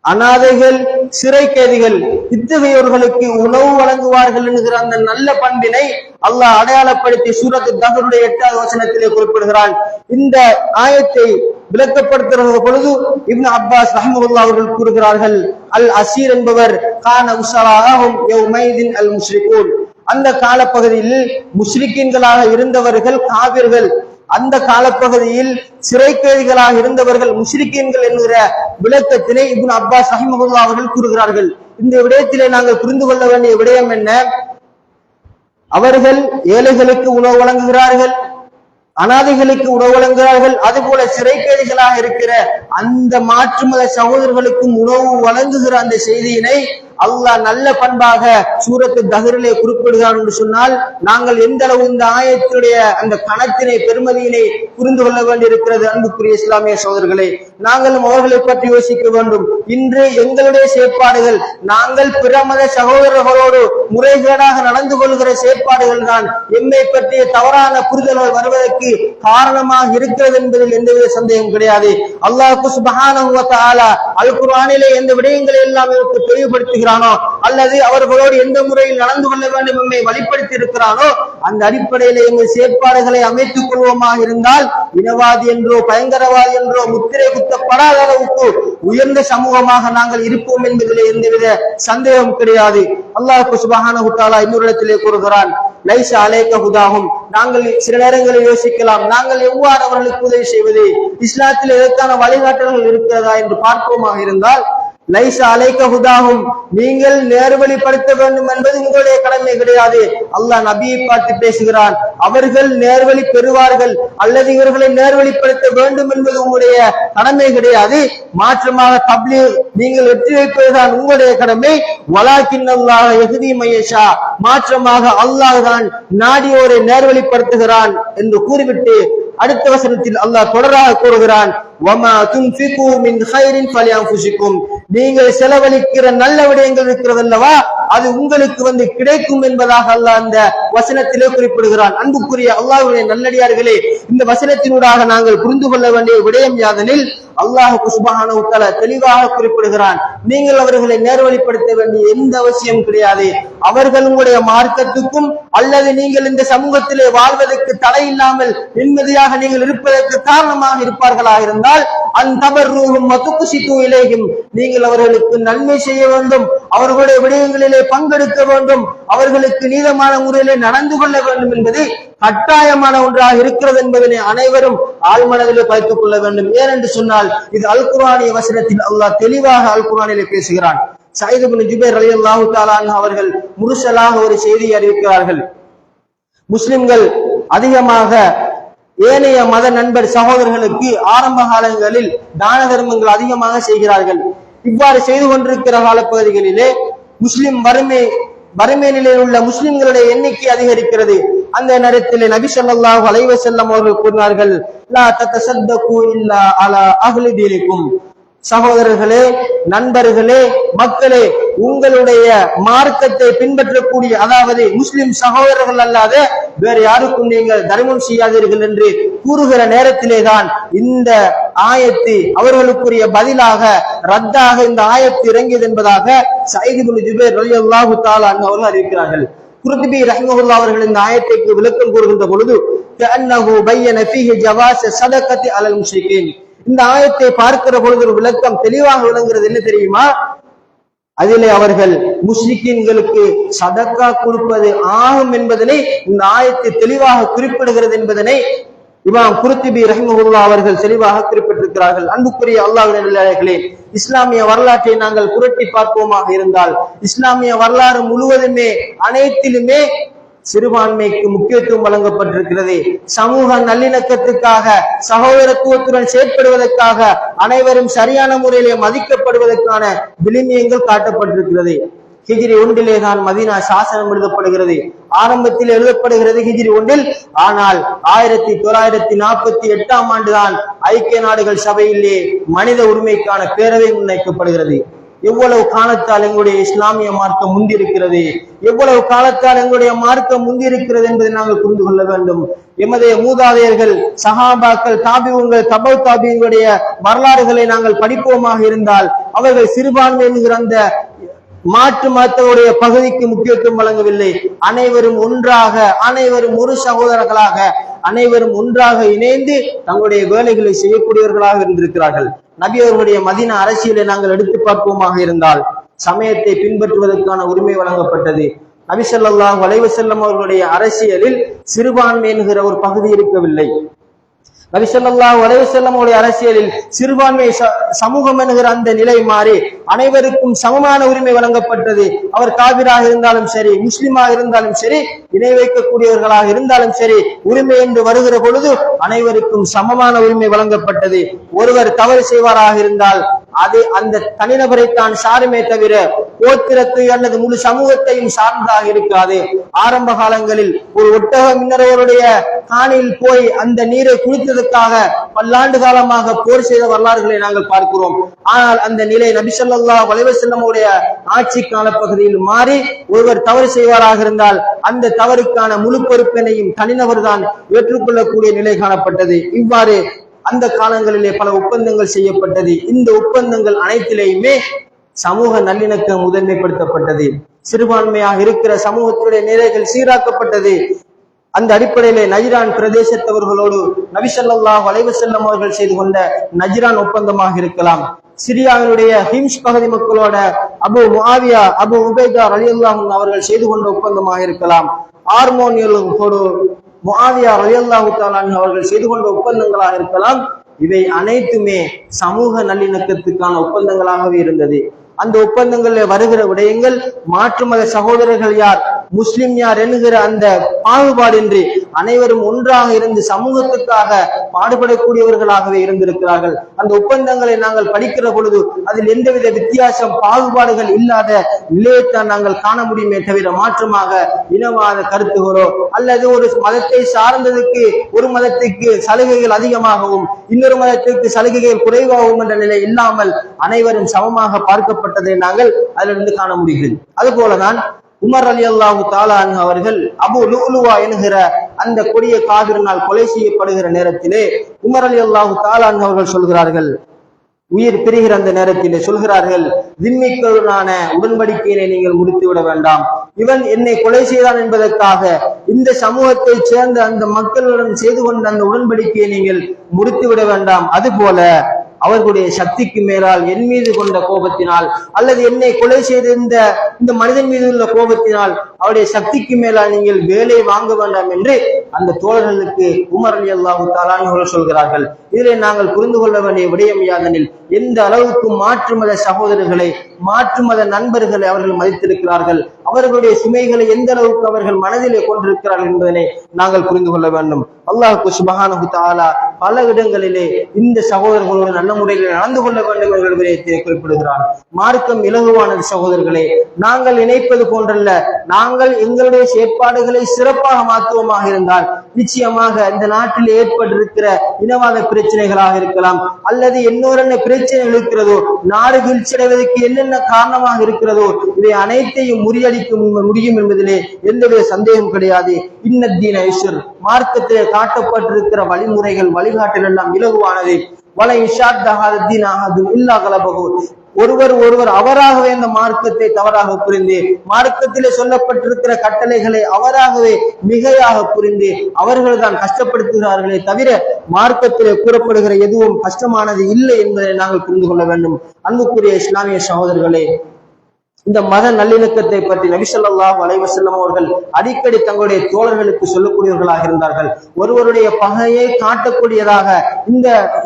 Speaker 1: அனாதைகள், சிறை கைதிகள், இத்தகையோர்களுக்கு உணவு வழங்குவார்கள் என்கிற அந்த நல்ல பண்பினை அல்லாஹ் அடையாளப்படுத்தி சூரத்து தஹருடைய 8வது வசனத்திலே குறிப்பிடுகிறான். இந்த ஆயத்தை விளக்கப்படுத்துகிற பொழுது இப்னு அப்பாஸ் ரஹ்மத்துல்லாஹி அவர்கள் கூறுகிறார்கள், அல் அசீர் என்பவர் கான உஸராஹும் யௌமைதின் அல் முஷ்ரிகூன், அந்த காலப்பகுதியில் முஷ்ரிக்கீன்களாக இருந்தவர்கள் காபிர்கள், அந்த காலப்பகுதியில் சிறை கைதிகளாக இருந்தவர்கள் முஷ்ரிக்கீன்கள் என்கிற விளக்கத்தினை இப்னு அப்பாஸ் ரஹ்மத்துல்லாஹி அவர்கள் கூறுகிறார்கள். இந்த விடயத்திலே நாங்கள் புரிந்து கொள்ள வேண்டிய விடயம் என்ன? அவர்கள் ஏழைகளுக்கு உணவு வழங்குகிறார்கள், அனாதைகளுக்கு உணவு வழங்குகிறார்கள், அதுபோல சிறை கைதிகளாக இருக்கிற அந்த மாற்றுமத சகோதரர்களுக்கும் உணவு வழங்குகிற அந்த செய்தியினை அல்லாஹ் நல்ல பண்பாக சூரத்து தஹ்ரிலே குறிப்பிடுகிறார் என்று சொன்னால் நாங்கள் எந்த அளவு இந்த ஆயத்துடைய அந்த கணத்தினை பெருமதியினை புரிந்து கொள்ள வேண்டியிருக்கிறது. அன்புக்குரிய இஸ்லாமிய சகோதரர்களே, நாங்களும் அவர்களை பற்றி யோசிக்க வேண்டும். இன்று எங்களுடைய செயற்பாடுகள், நாங்கள் பிற மத சகோதரர்களோடு முறைகேடாக நடந்து கொள்கிற செயற்பாடுகள் தான் எம்மை பற்றிய தவறான புரிதல்கள் வருவதற்கு காரணமாக இருக்கிறது என்பதில் எந்தவித சந்தேகம் கிடையாது. அல்லாஹ் சுப்ஹானஹு வ தஆலா அல் குர்ஆனிலே எந்த விடயங்களை எல்லாம் நமக்கு தெளிவுபடுத்துகிறானோ அல்லது அவர்களோடு எந்த முறையில் நடந்து கொள்ள வேண்டும் நம்மை வழிபடுத்தி இருக்கிறானோ அந்த அடிப்படையிலே எங்கள் செயற்பாடுகளை அமைத்துக் கொள்வோமாக இருந்தால் இனவாதி என்றோ பயங்கரவாதி என்றோ முத்திரை குத்தப்படாத அளவுக்கு உயர்ந்த சமூகமாக நாங்கள் இருப்போம் என்பதிலே எந்தவித சந்தேகம் கிடையாது. அல்லாஹ் சுப்ஹானஹு வ தஆலா இன்னொரு இடத்திலே கூறுகிறான், லைஸ அலைக ஹுதாஹும். நாங்கள் சில நேரங்களில் யோசிக்கலாம், நாங்கள் எவ்வாறு அவர்களுக்கு உதவி செய்வது, இஸ்லாத்தில் எதற்கான வழிகாட்டல்கள் இருக்கிறதா என்று பார்ப்போமாக இருந்தால், லைஸ அலைக ஹுதாஹும், நீங்கள் நேர்வழிப்படுத்த வேண்டும் என்பது உங்களுடைய கடமை கிடையாது. அல்லாஹ் நபியை பார்த்து பேசுகிறான், அவர்கள் நேர்வழி பெறுவார்கள் அல்லது இவர்களை நேர்வழிப்படுத்த வேண்டும் என்பது உங்களுடைய கடமை கிடையாது. மாற்றமாக தப்லீக், நீங்கள் வெற்றி வைப்பதுதான் உங்களுடைய கடமை. வலாக்கின் அல்லாஹ் யஹ்தி மய்யஷா, மாற்றமாக அல்லாஹ் தான் நாடியோரை நேர்வழிப்படுத்துகிறான் என்று கூறிவிட்டு அடுத்த வசனத்தில் அல்லாஹ் தொடராக கூறுகிறான், வமா துன்ஃபிகு மின் கைரின் ஃபலிஅன்ஃபுசிகும், நீங்கள் செலவழிக்கிற நல்ல விடயங்கள் இருக்கிறதல்லவா அது உங்களுக்கு கிடைக்கும் என்பதாக அல்லாஹ் அந்த வசனத்திலே குறிப்பிடுகிறான். அன்புக்குரிய அல்லாஹ்வுடைய நல்லடியார்களே, இந்த வசனத்தினூடாக நாங்கள் புரிந்து கொள்ள வேண்டிய விடயம் யாதெனில் அல்லாஹ் சுப்ஹானஹு வ தஆலா தெளிவாக குறிப்பிடுகிறான், நீங்கள் அவர்களை நேர்வழிப்படுத்த வேண்டிய எந்த அவசியம் கிடையாது. அவர்கள் உங்களுடைய மார்க்கத்துக்கும் அல்லது நீங்கள் இந்த சமூகத்திலே வாழ்வதற்கு தடை இல்லாமல் நிம்மதியாக நீங்கள் இருப்பதற்கு காரணமாக இருப்பார்களாக இருந்தால் அந்தபர்ரூஹும் வதுக்ஸிது இலைஹிம், நீங்கள் அவர்களுக்கு நன்மை செய்ய வேண்டும், அவர்களுடைய விடயங்களிலே பங்கெடுக்க வேண்டும், அவர்களுக்கு நீதமான முறையிலே நடந்து கொள்ள வேண்டும் என்பது கட்டாயமான ஒன்றாக இருக்கிறது என்பதனை அனைவரும் ஆழ்மனதிலே பதித்துக் கொள்ள வேண்டும். ஏனென்று சொன்னால் இது அல் குர்ஆனிய வசனத்தில் அல்லாஹ் தெளிவாக அல் குர்ஆனிலே பேசுகிறான். சயீத் இப்னு ஜுபைர் ரலியல்லாஹு தஆலா அன்ஹு அவர்கள் முர்சலாக ஒரு செய்தியை அறிவிக்கிறார்கள். முஸ்லிம்கள் அதிகமாக ஏனைய மத நண்பர் சகோதரர்களுக்கு ஆரம்ப காலங்களில் தான தர்மங்கள் அதிகமாக செய்கிறார்கள். இவ்வாறு செய்து கொண்டிருக்கிற காலப்பகுதிகளிலே முஸ்லிம் வறுமை நிலையில் உள்ள முஸ்லிம்களுடைய எண்ணிக்கை அதிகரிக்கிறது. அந்த நேரத்தில் நபி ஸல்லல்லாஹு அலைஹி வஸல்லம் அவர்கள் கூறினார்கள், லா தத்தஸத்தகு இல்லா அலா அஹ்லி தீனிக்கும், சகோதரர்களே, நண்பர்களே, மக்களே, உங்களுடைய மார்க்கத்தை பின்பற்றக்கூடிய அதாவது முஸ்லிம் சகோதரர்கள் அல்லாத வேறு யாருக்கும் நீங்கள் தர்மம் செய்யாதீர்கள் என்று கூறுகிற நேரத்திலே தான் இந்த ஆயத்து அவர்களுக்குரிய பதிலாக ரத்தாக இந்த ஆயத்து இறங்கியது என்பதாக சயீத் இப்னு ஜுபைர் ரலியல்லாஹு தஆலா அன்ஹு அவர்கள் அறிவிக்கிறார்கள். குர்துபி ரஹிமஹுல்லாஹ் அவர்கள் இந்த ஆயத்துக்கு விளக்கம் கூறுகின்ற பொழுது கஅன்னஹு பய்யன ஃபீஹி ஜவாஸ ஸதகத்தி அலல் முஷ்ரிகீன், இந்த ஆயத்தை பார்க்கிற பொழுது ஒரு விளக்கம் தெளிவாக விளங்குகிறது. என்ன தெரியுமா? அதிலே அவர்கள் முஸ்லிம்களுக்கு சதக்கா கொடுப்பது ஆகும் என்பதனை இந்த ஆயத்தை தெளிவாக குறிப்பிடுகிறது என்பதனை இமாம் குர்துபி ரஹிமஹுல்லாஹ் அவர்கள் தெளிவாக குறிப்பிட்டிருக்கிறார்கள். அன்புக்குரிய அல்லாஹ்வுடைய நல்லடியார்களே, இஸ்லாமிய வரலாற்றை நாங்கள் புரட்டி பார்ப்போமாக இருந்தால் இஸ்லாமிய வரலாறு முழுவதுமே அனைத்திலுமே சிறுபான்மைக்கு முக்கியத்துவம் வழங்கப்பட்டிருக்கிறது. சமூக நல்லிணக்கத்துக்காக, சகோதரத்துவத்துடன் செயற்படுவதற்காக, அனைவரும் சரியான முறையிலே மதிக்கப்படுவதற்கான விளிமியங்கள் காட்டப்பட்டிருக்கிறது. ஹிஜ்ரி 1 தான் மதீனா சாசனம் எழுதப்படுகிறது. ஆரம்பத்தில் எழுதப்படுகிறது ஹிஜ்ரி 1. ஆனால் 1948 ஆண்டுதான் ஐக்கிய நாடுகள் சபையிலே மனித உரிமைக்கான பேரவை முன்வைக்கப்படுகிறது. எவ்வளவு காலத்தால் எங்களுடைய இஸ்லாமிய மார்க்கம் முந்திருக்கிறது, எவ்வளவு காலத்தால் எங்களுடைய மார்க்கம் முந்திருக்கிறது என்பதை நாங்கள் புரிந்து கொள்ள வேண்டும். எமது மூதாதையர்கள், சஹாபாக்கள், தாபிஊன்கள், தபௌ தாபிஈன்களுடைய வரலாறுகளை நாங்கள் படிப்போமாக இருந்தால் அவர்கள் சிறுபான்மை என்கிற அந்த மாற்று மதத்தவருடைய பகுதிக்கு முக்கியத்துவம் வழங்கவில்லை. அனைவரும் ஒன்றாக, அனைவரும் ஒரு சகோதரர்களாக, அனைவரும் ஒன்றாக இணைந்து தங்களுடைய வேலைகளை செய்யக்கூடியவர்களாக இருந்திருக்கிறார்கள். நபி அவர்களுடைய மதீனா அரசியலை நாங்கள் எடுத்து பார்ப்போமாக இருந்தால் சமயத்தை பின்பற்றுவதற்கான உரிமை வழங்கப்பட்டது. நபி ஸல்லல்லாஹு அலைஹி வஸல்லம் அவர்களுடைய அரசியலில் சிறுபான்மை என்கிற ஒரு பகுதி இருக்கவில்லை. நபி ஸல்லல்லாஹு அலைஹி வஸல்லம் அவருடைய அரசியலில் சிறுபான்மை சமூகம் என்கிற அந்த நிலை மாறி அனைவருக்கும் சமமான உரிமை வழங்கப்பட்டது. அவர் காபிராக இருந்தாலும் சரி, முஸ்லிமாக இருந்தாலும் சரி, இணை வைக்கக்கூடியவர்களாக இருந்தாலும் சரி, உரிமை என்று வருகிற பொழுது அனைவருக்கும் சமமான உரிமை வழங்கப்பட்டது. ஒருவர் தவறு செய்வாராக இருந்தால் அது அந்த தனிநபரைத்தான் சாருமே தவிர கோத்திரத்தை அல்லது முழு சமூகத்தையும் சார்ந்ததாக இருக்காது. ஆரம்ப காலங்களில் ஒரு ஒட்டகம் இன்னொருவருடைய காணியில் போய் அந்த நீரை குடித்ததற்காக பல்லாண்டு காலமாக போர் செய்த வரலாறுகளை நாங்கள் பார்க்கிறோம். ஆனால் அந்த நிலை நபி ஸல்லல்லாஹு அலைஹி வஸல்லம் உடைய ஆட்சி காலப்பகுதியில் மாறி ஒருவர் தவறு செய்வாராக இருந்தால் அந்த தவறுக்கான முழு பொறுப்பினையும் தனிநபர் தான் ஏற்றுக்கொள்ளக்கூடிய நிலை காணப்பட்டது. இவ்வாறு அந்த காலங்களிலே பல ஒப்பந்தங்கள் செய்யப்பட்டது. இந்த ஒப்பந்தங்கள் அனைத்திலேயுமே சமூக நல்லிணக்கம் முதன்மைப்படுத்தப்பட்டது. சிறுபான்மையாக இருக்கிற சமூகத்தினுடைய நிலைகள் சீராக்கப்பட்டது. அந்த அடிப்படையிலே நஜ்ரான் பிரதேசத்தவர்களோடு நபி ஸல்லல்லாஹு அலைஹி வஸல்லம் அவர்கள் செய்து கொண்ட நஜ்ரான் ஒப்பந்தமாக இருக்கலாம். சிரியாவினுடைய ஹிம்ஸ் பகுதி மக்களோட அபு முஆவியா அபு உபைதா ரலியல்லாஹு அன்ஹு அவர்கள் செய்து கொண்ட ஒப்பந்தமாக இருக்கலாம். ஆர்மோனியலோடு முஆவியா ரலியல்லாஹு தஆலா அன்ஹு அவர்கள் செய்து கொண்ட ஒப்பந்தங்களாக இருக்கலாம். இவை அனைத்துமே சமூக நல்லிணக்கத்துக்கான ஒப்பந்தங்களாகவே இருந்தது. அந்த ஒப்பந்தங்களில் வருகிற விடயங்கள் மாற்று மத சகோதரர்கள் யார், முஸ்லிம் யார் என்கிற அந்த பாகுபாடின்றி அனைவரும் ஒன்றாக இருந்து சமூகத்துக்காக பாடுபடக்கூடியவர்களாகவே இருந்திருக்கிறார்கள். அந்த ஒப்பந்தங்களை நாங்கள் படிக்கிற பொழுது அதில் எந்தவித வித்தியாசம் பாகுபாடுகள் இல்லாத நிலையத்தான் நாங்கள் காண முடியுமே தவிர மாற்றமாக இனவாத கருத்துகளோ அல்லது ஒரு மதத்தை சார்ந்ததுக்கு ஒரு மதத்துக்கு சலுகைகள் அதிகமாகவும் இன்னொரு மதத்திற்கு சலுகைகள் குறைவாகவும் என்ற நிலை இல்லாமல் அனைவரும் சமமாக பார்க்கப்பட்டதை நாங்கள் அதிலிருந்து காண முடிகிறது. அதுபோலதான் உமர் ரலியல்லாஹு தஆலா அன்ஹு அவர்கள் அபு லுஅலுவா என்கிற அந்த கொடிய காபிரினால் கொலை செய்யப்படுகிற நேரத்திலே உமர் ரலியல்லாஹு தஆலா அன்ஹு அவர்கள் சொல்கிறார்கள், உயிர் பிரிகிற அந்த நேரத்திலே சொல்கிறார்கள், திம்மிகளுடனான உடன்படிக்கையினை நீங்கள் முடித்து விட வேண்டாம். இவன் என்னை கொலை செய்தான் என்பதற்காக இந்த சமூகத்தை சேர்ந்த அந்த மக்களுடன் செய்து கொண்ட அந்த உடன்படிக்கையை நீங்கள் முடித்து விட வேண்டாம். அதுபோல அவர்களுடைய சக்திக்கு மேலால் என் மீது கொண்ட கோபத்தினால் அல்லது என்னை கொலை செய்த இந்த மனிதன் மீது உள்ள கோபத்தினால் அவருடைய சக்திக்கு மேலால் நீங்கள் வேலை வாங்க வேண்டாம் என்று அந்த தோழர்களுக்கு உமர் ரலியல்லாஹு தஆலா அன்ஹு சொல்கிறார்கள். இதிலே நாங்கள் புரிந்து கொள்ள வேண்டிய விடயம் யாதெனில் எந்த அளவுக்கு மாற்று மத சகோதரர்களை மாற்று மத நண்பர்களை அவர்கள் மதித்திருக்கிறார்கள், அவர்களுடைய சுமைகளை எந்த அளவுக்கு அவர்கள் மனதிலே கொண்டிருக்கிறார்கள் என்பதனை நாங்கள் புரிந்து கொள்ள வேண்டும். அல்லாஹ் சுப்ஹானஹு தஆலா பல இடங்களிலே இந்த சகோதரர்களோடு நல்ல முறையில் நடந்து கொள்ள வேண்டும் என்ற விடயத்தை குறிப்பிடுகிறார். மார்க்கம் இலகுவானது சகோதரர்களே, நாங்கள் நினைப்பது போன்றல்ல. நாங்கள் எங்களுடைய செயற்பாடுகளை சிறப்பாக மாற்றுவமாக இருந்தால் நிச்சயமாக இந்த நாட்டில் ஏற்பட்டிருக்கிற இனவாத பிரச்சனைகளாக இருக்கலாம் அல்லது இன்னொரு பிரச்சனை இருக்கிறதோ, நாடு வீழ்ச்சியடைவதற்கு என்னென்ன காரணமாக இருக்கிறதோ இவை அனைத்தையும் முறியடிக்க முடியும் என்பதிலே எந்தவித சந்தேகம் கிடையாது. இன்னத்தீன யுஸ்ர், மார்க்கத்திலே காட்டப்பட்டிருக்கிற வழிமுறைகள் வழிகாட்டல் எல்லாம் இலகுவானது. வலை இஷாத்தீன் ஆகாது இல்லா கலபகு, ஒருவர் அவராகவே அந்த மார்க்கத்தை தவறாக புரிந்து மார்க்கத்திலே சொல்லப்பட்டிருக்கிற கட்டளைகளை அவராகவே மிகையாக புரிந்து அவர்கள் தான் கஷ்டப்படுத்துகிறார்களே தவிர மார்க்கத்திலே கூறப்படுகிற எதுவும் கஷ்டமானது இல்லை என்பதை நாங்கள் புரிந்து கொள்ள வேண்டும். அன்புக்குரிய இஸ்லாமிய சகோதரர்களே, இந்த மத நல்லிணக்கத்தை பற்றி நபி ஸல்லல்லாஹு அலைஹி வஸல்லம் அவர்கள் அடிக்கடி தங்களுடைய தோழர்களுக்கு சொல்லக்கூடியவர்களாக இருந்தார்கள். ஒருவருடைய பகையை காட்டக்கூடியதாக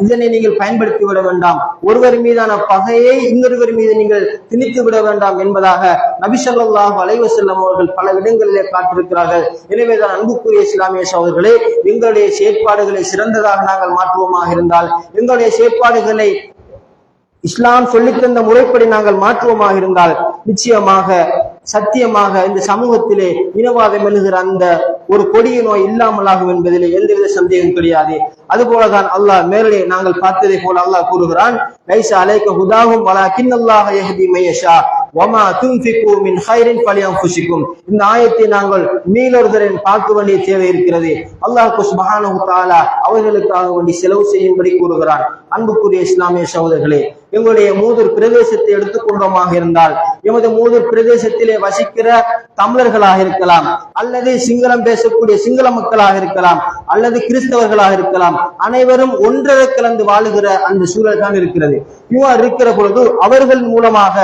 Speaker 1: இதனை நீங்கள் பயன்படுத்தி விட வேண்டாம், ஒருவர் மீதான பகையை இன்னொருவர் மீது நீங்கள் திணித்து விட வேண்டாம் என்பதாக நபி ஸல்லல்லாஹு அலைஹி வஸல்லம் அவர்கள் பல இடங்களிலே காட்டிருக்கிறார்கள். எனவேதான் அன்புக்குரிய இஸ்லாமிய சகோதரர்களே, எங்களுடைய செயற்பாடுகளை சிறந்ததாக நாங்கள் மாற்றுவோமாக இருந்தால், எங்களுடைய செயற்பாடுகளை இஸ்லாம் சொல்லித்தந்த முறைப்படி நாங்கள் மாற்றுவோமாக இருந்தால் நிச்சயமாக சத்தியமாக இந்த சமூகத்திலே இனவாதம் என்கிற அந்த ஒரு கொடிய நோய் இல்லாமலாகும் என்பதிலே எந்தவித சந்தேகம் கிடையாது. அதுபோலதான் அல்லாஹ் மேலே நாங்கள் பார்த்ததை போல அல்லாஹ் கூறுகிறான், லைஸா அலைக ஹுதாஹும் வலாகின்னல்லாஹ யஹ்தி மை யஷா வமா துன்ஃபிகு மின் கைரின் ஃபலியன்ஃபுசிகும். இந்த ஆயத்தை நாங்கள் மீளொருதரின் பார்க்க வேண்டிய தேவை இருக்கிறது. அல்லாஹ் சுப்ஹானஹு தஆலா அவர்களுக்காக வேண்டி செலவு செய்யும்படி கூறுகிறான். அன்புக்குரிய இஸ்லாமிய சகோதரர்களே, எங்களுடைய மூதூர் பிரதேசத்தை எடுத்துக்கொண்டோமாக இருந்தால், எமது மூதூர் பிரதேசத்திலே வசிக்கிற தமிழர்களாக இருக்கலாம் அல்லது சிங்களம் பேசக்கூடிய சிங்கள மக்களாக இருக்கலாம் அல்லது கிறிஸ்தவர்களாக இருக்கலாம், அனைவரும் ஒன்றரை கலந்து வாழுகிற அந்த சூழல் தான் இருக்கிறது. இவ்வாறு இருக்கிற பொழுது அவர்கள் மூலமாக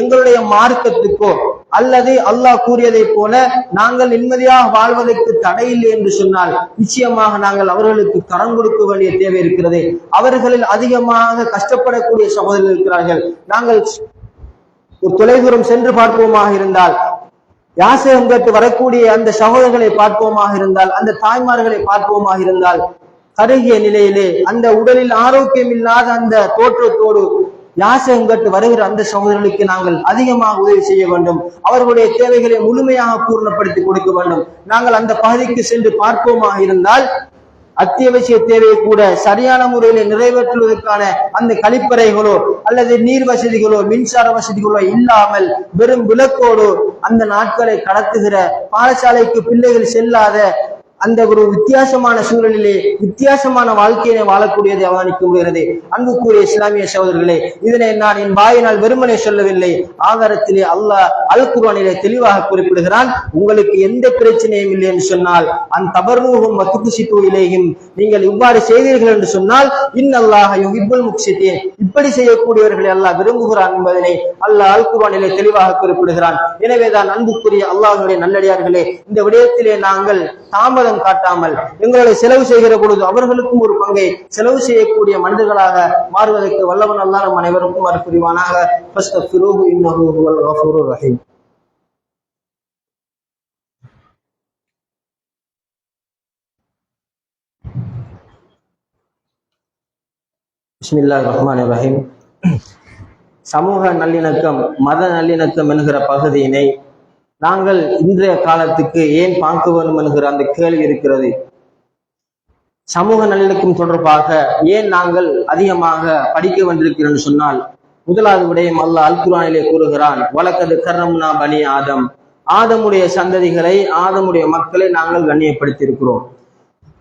Speaker 1: எங்களுடைய மார்க்கத்துக்கோ அல்லது அல்லாஹ் கூறியதை போல நாங்கள் நிம்மதியாக வாழ்வதற்கு தடையில்லை என்று சொன்னால் நிச்சயமாக நாங்கள் அவர்களுக்கு கரம் கொடுக்க வேண்டிய தேவை இருக்கிறது. அவர்களில் அதிகமாக கஷ்டப்படக்கூடிய சகோதரர்கள் இருக்கிறார்கள். நாங்கள் ஒரு தொலைதூரம் சென்று பார்ப்போமாக இருந்தால், யாசகம் கேட்டு வரக்கூடிய அந்த சகோதரர்களை பார்ப்போமாக இருந்தால், அந்த தாய்மார்களை பார்ப்போமாக இருந்தால், கருகிய நிலையிலே அந்த உடலில் ஆரோக்கியம் இல்லாத அந்த தோற்றத்தோடு யாசகம் கேட்டு வருகிற அந்த சகோதரர்களுக்கு நாங்கள் அதிகமாக உதவி செய்ய வேண்டும். அவர்களுடைய தேவைகளை முழுமையாக பூர்ணப்படுத்தி கொடுக்க வேண்டும். நாங்கள் அந்த பகுதிக்கு சென்று பார்ப்போமாக இருந்தால் அத்தியாவசிய தேவையை கூட சரியான முறையில நிறைவேற்றுவதற்கான அந்த கழிப்பறைகளோ அல்லது நீர் வசதிகளோ மின்சார வசதிகளோ இல்லாமல் வெறும் விளக்கோடு அந்த நாட்களை கடத்துகிற, பாடசாலைக்கு பிள்ளைகள் செல்லாத அந்த ஒரு வித்தியாசமான சூழலிலே வித்தியாசமான வாழ்க்கையை வாழக்கூடியதை அவதானிக்க முடிகிறது. அன்புக்குரிய இஸ்லாமிய சகோதரர்களே, இதனை நான் என் வாயினால் வெறுமனே சொல்லவில்லை. ஆதாரத்திலே அல்லாஹ் அல் குர்ஆனிலே தெளிவாக குறிப்பிடுகிறான். உங்களுக்கு எந்த பிரச்சனையும் இல்லை என்று சொன்னால் அந்த தபர்ரூஹும் வத்துக்சித்து இலைஹிம், நீங்கள் இவ்வாறு செய்தீர்கள் என்று சொன்னால் இன்னல்லாஹ யுஹிப்புல் முக்ஸிதீன், இப்படி செய்யக்கூடியவர்களை அல்லாஹ் விரும்புகிறான் என்பதனை அல்லாஹ் அல் குர்ஆனிலே தெளிவாக குறிப்பிடுகிறான். எனவேதான் அன்புக்குரிய அல்லாஹ்வுடைய நல்லடியார்களே, இந்த விடயத்திலே நாங்கள் தாமதம் காட்டாமல் எங்களை செலவு செய்கிற பொழுது அவர்களுக்கும் ஒரு பங்கை செலவு செய்யக்கூடிய மனிதர்களாக மாறுவதற்கு வல்லவன் அல்லாஹ் நம் அனைவருக்கும் அருள் புரிவானாக. ஃபஸ்தக்ஃபிரூஹு இன்னஹு ஹுவல் கஃபூருர் ரஹீம். பிஸ்மில்லாஹிர் ரஹ்மானிர் ரஹீம். சமூக நல்லிணக்கம், மத நல்லிணக்கம் என்கிற பகுதியினை நாங்கள் இன்றைய காலத்துக்கு ஏன் பார்க்க வேண்டும் என்கிற அந்த கேள்வி இருக்கிறது. சமூக நல்லிணக்கம் தொடர்பாக ஏன் நாங்கள் அதிகமாக படிக்க வேண்டியிருக்கிறோம் சொன்னால், முதலாவது விடயம் அல்லாஹ் அல் குர்ஆனிலே கூறுகிறான், வலக்கது கர்ரம்னா பனி ஆதம், ஆதமுடைய சந்ததிகளை, ஆதமுடைய மக்களை நாங்கள் கண்ணியப்படுத்தி இருக்கிறோம்.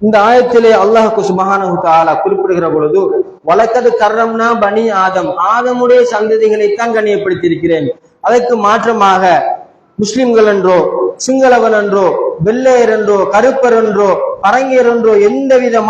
Speaker 1: இந்த ஆயத்திலே அல்லாஹ் சுப்ஹானஹு தஆலா குறிப்பிடுகிற பொழுது வலக்கது கர்ரம்னா பனி ஆதம், ஆதமுடைய சந்ததிகளைத்தான் கண்ணியப்படுத்தி இருக்கிறேன். அதற்கு மாற்றமாக முஸ்லிம்கள் என்றோ சிங்களவன் என்றோ வெள்ளையர் என்றோ கருப்பர் என்றோ பரங்கியர் என்றோ எந்தவித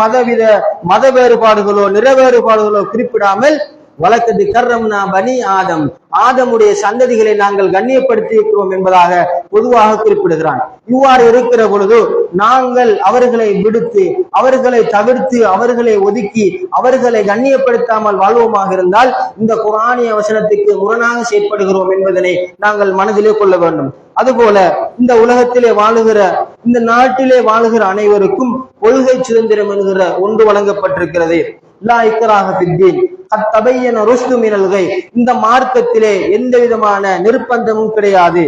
Speaker 1: மத வேறுபாடுகளோ நிற வேறுபாடுகளோ குறிப்பிடாமல் வலக்கது கர்ரம்னா பனி ஆதம், ஆதமுடைய சந்ததிகளை நாங்கள் கண்ணியப்படுத்தி இருக்கிறோம் என்பதாக பொதுவாக குறிப்பிடுகிறான். இவ்வாறு இருக்கிற பொழுது நாங்கள் அவர்களை விடுத்து, அவர்களை தவிர்த்து, அவர்களை ஒதுக்கி, அவர்களை கண்ணியப்படுத்தாமல் வாழ்வோமாக இருந்தால் இந்த குர்ஆனிய வசனத்துக்கு முரணாக செயற்படுகிறோம் என்பதனை நாங்கள் மனதிலே கொள்ள வேண்டும். அதுபோல இந்த உலகத்திலே வாழுகிற, இந்த நாட்டிலே வாழுகிற அனைவருக்கும் கொள்கை சுதந்திரம் என்கிற ஒன்று வழங்கப்பட்டிருக்கிறது. லா இக்ராஹ ஃபித்தீன் கத் தபையன ருஷ்து மினல் கை, இந்த மார்க்கத்திலே எந்த விதமான நிர்பந்தமும் கிடையாது.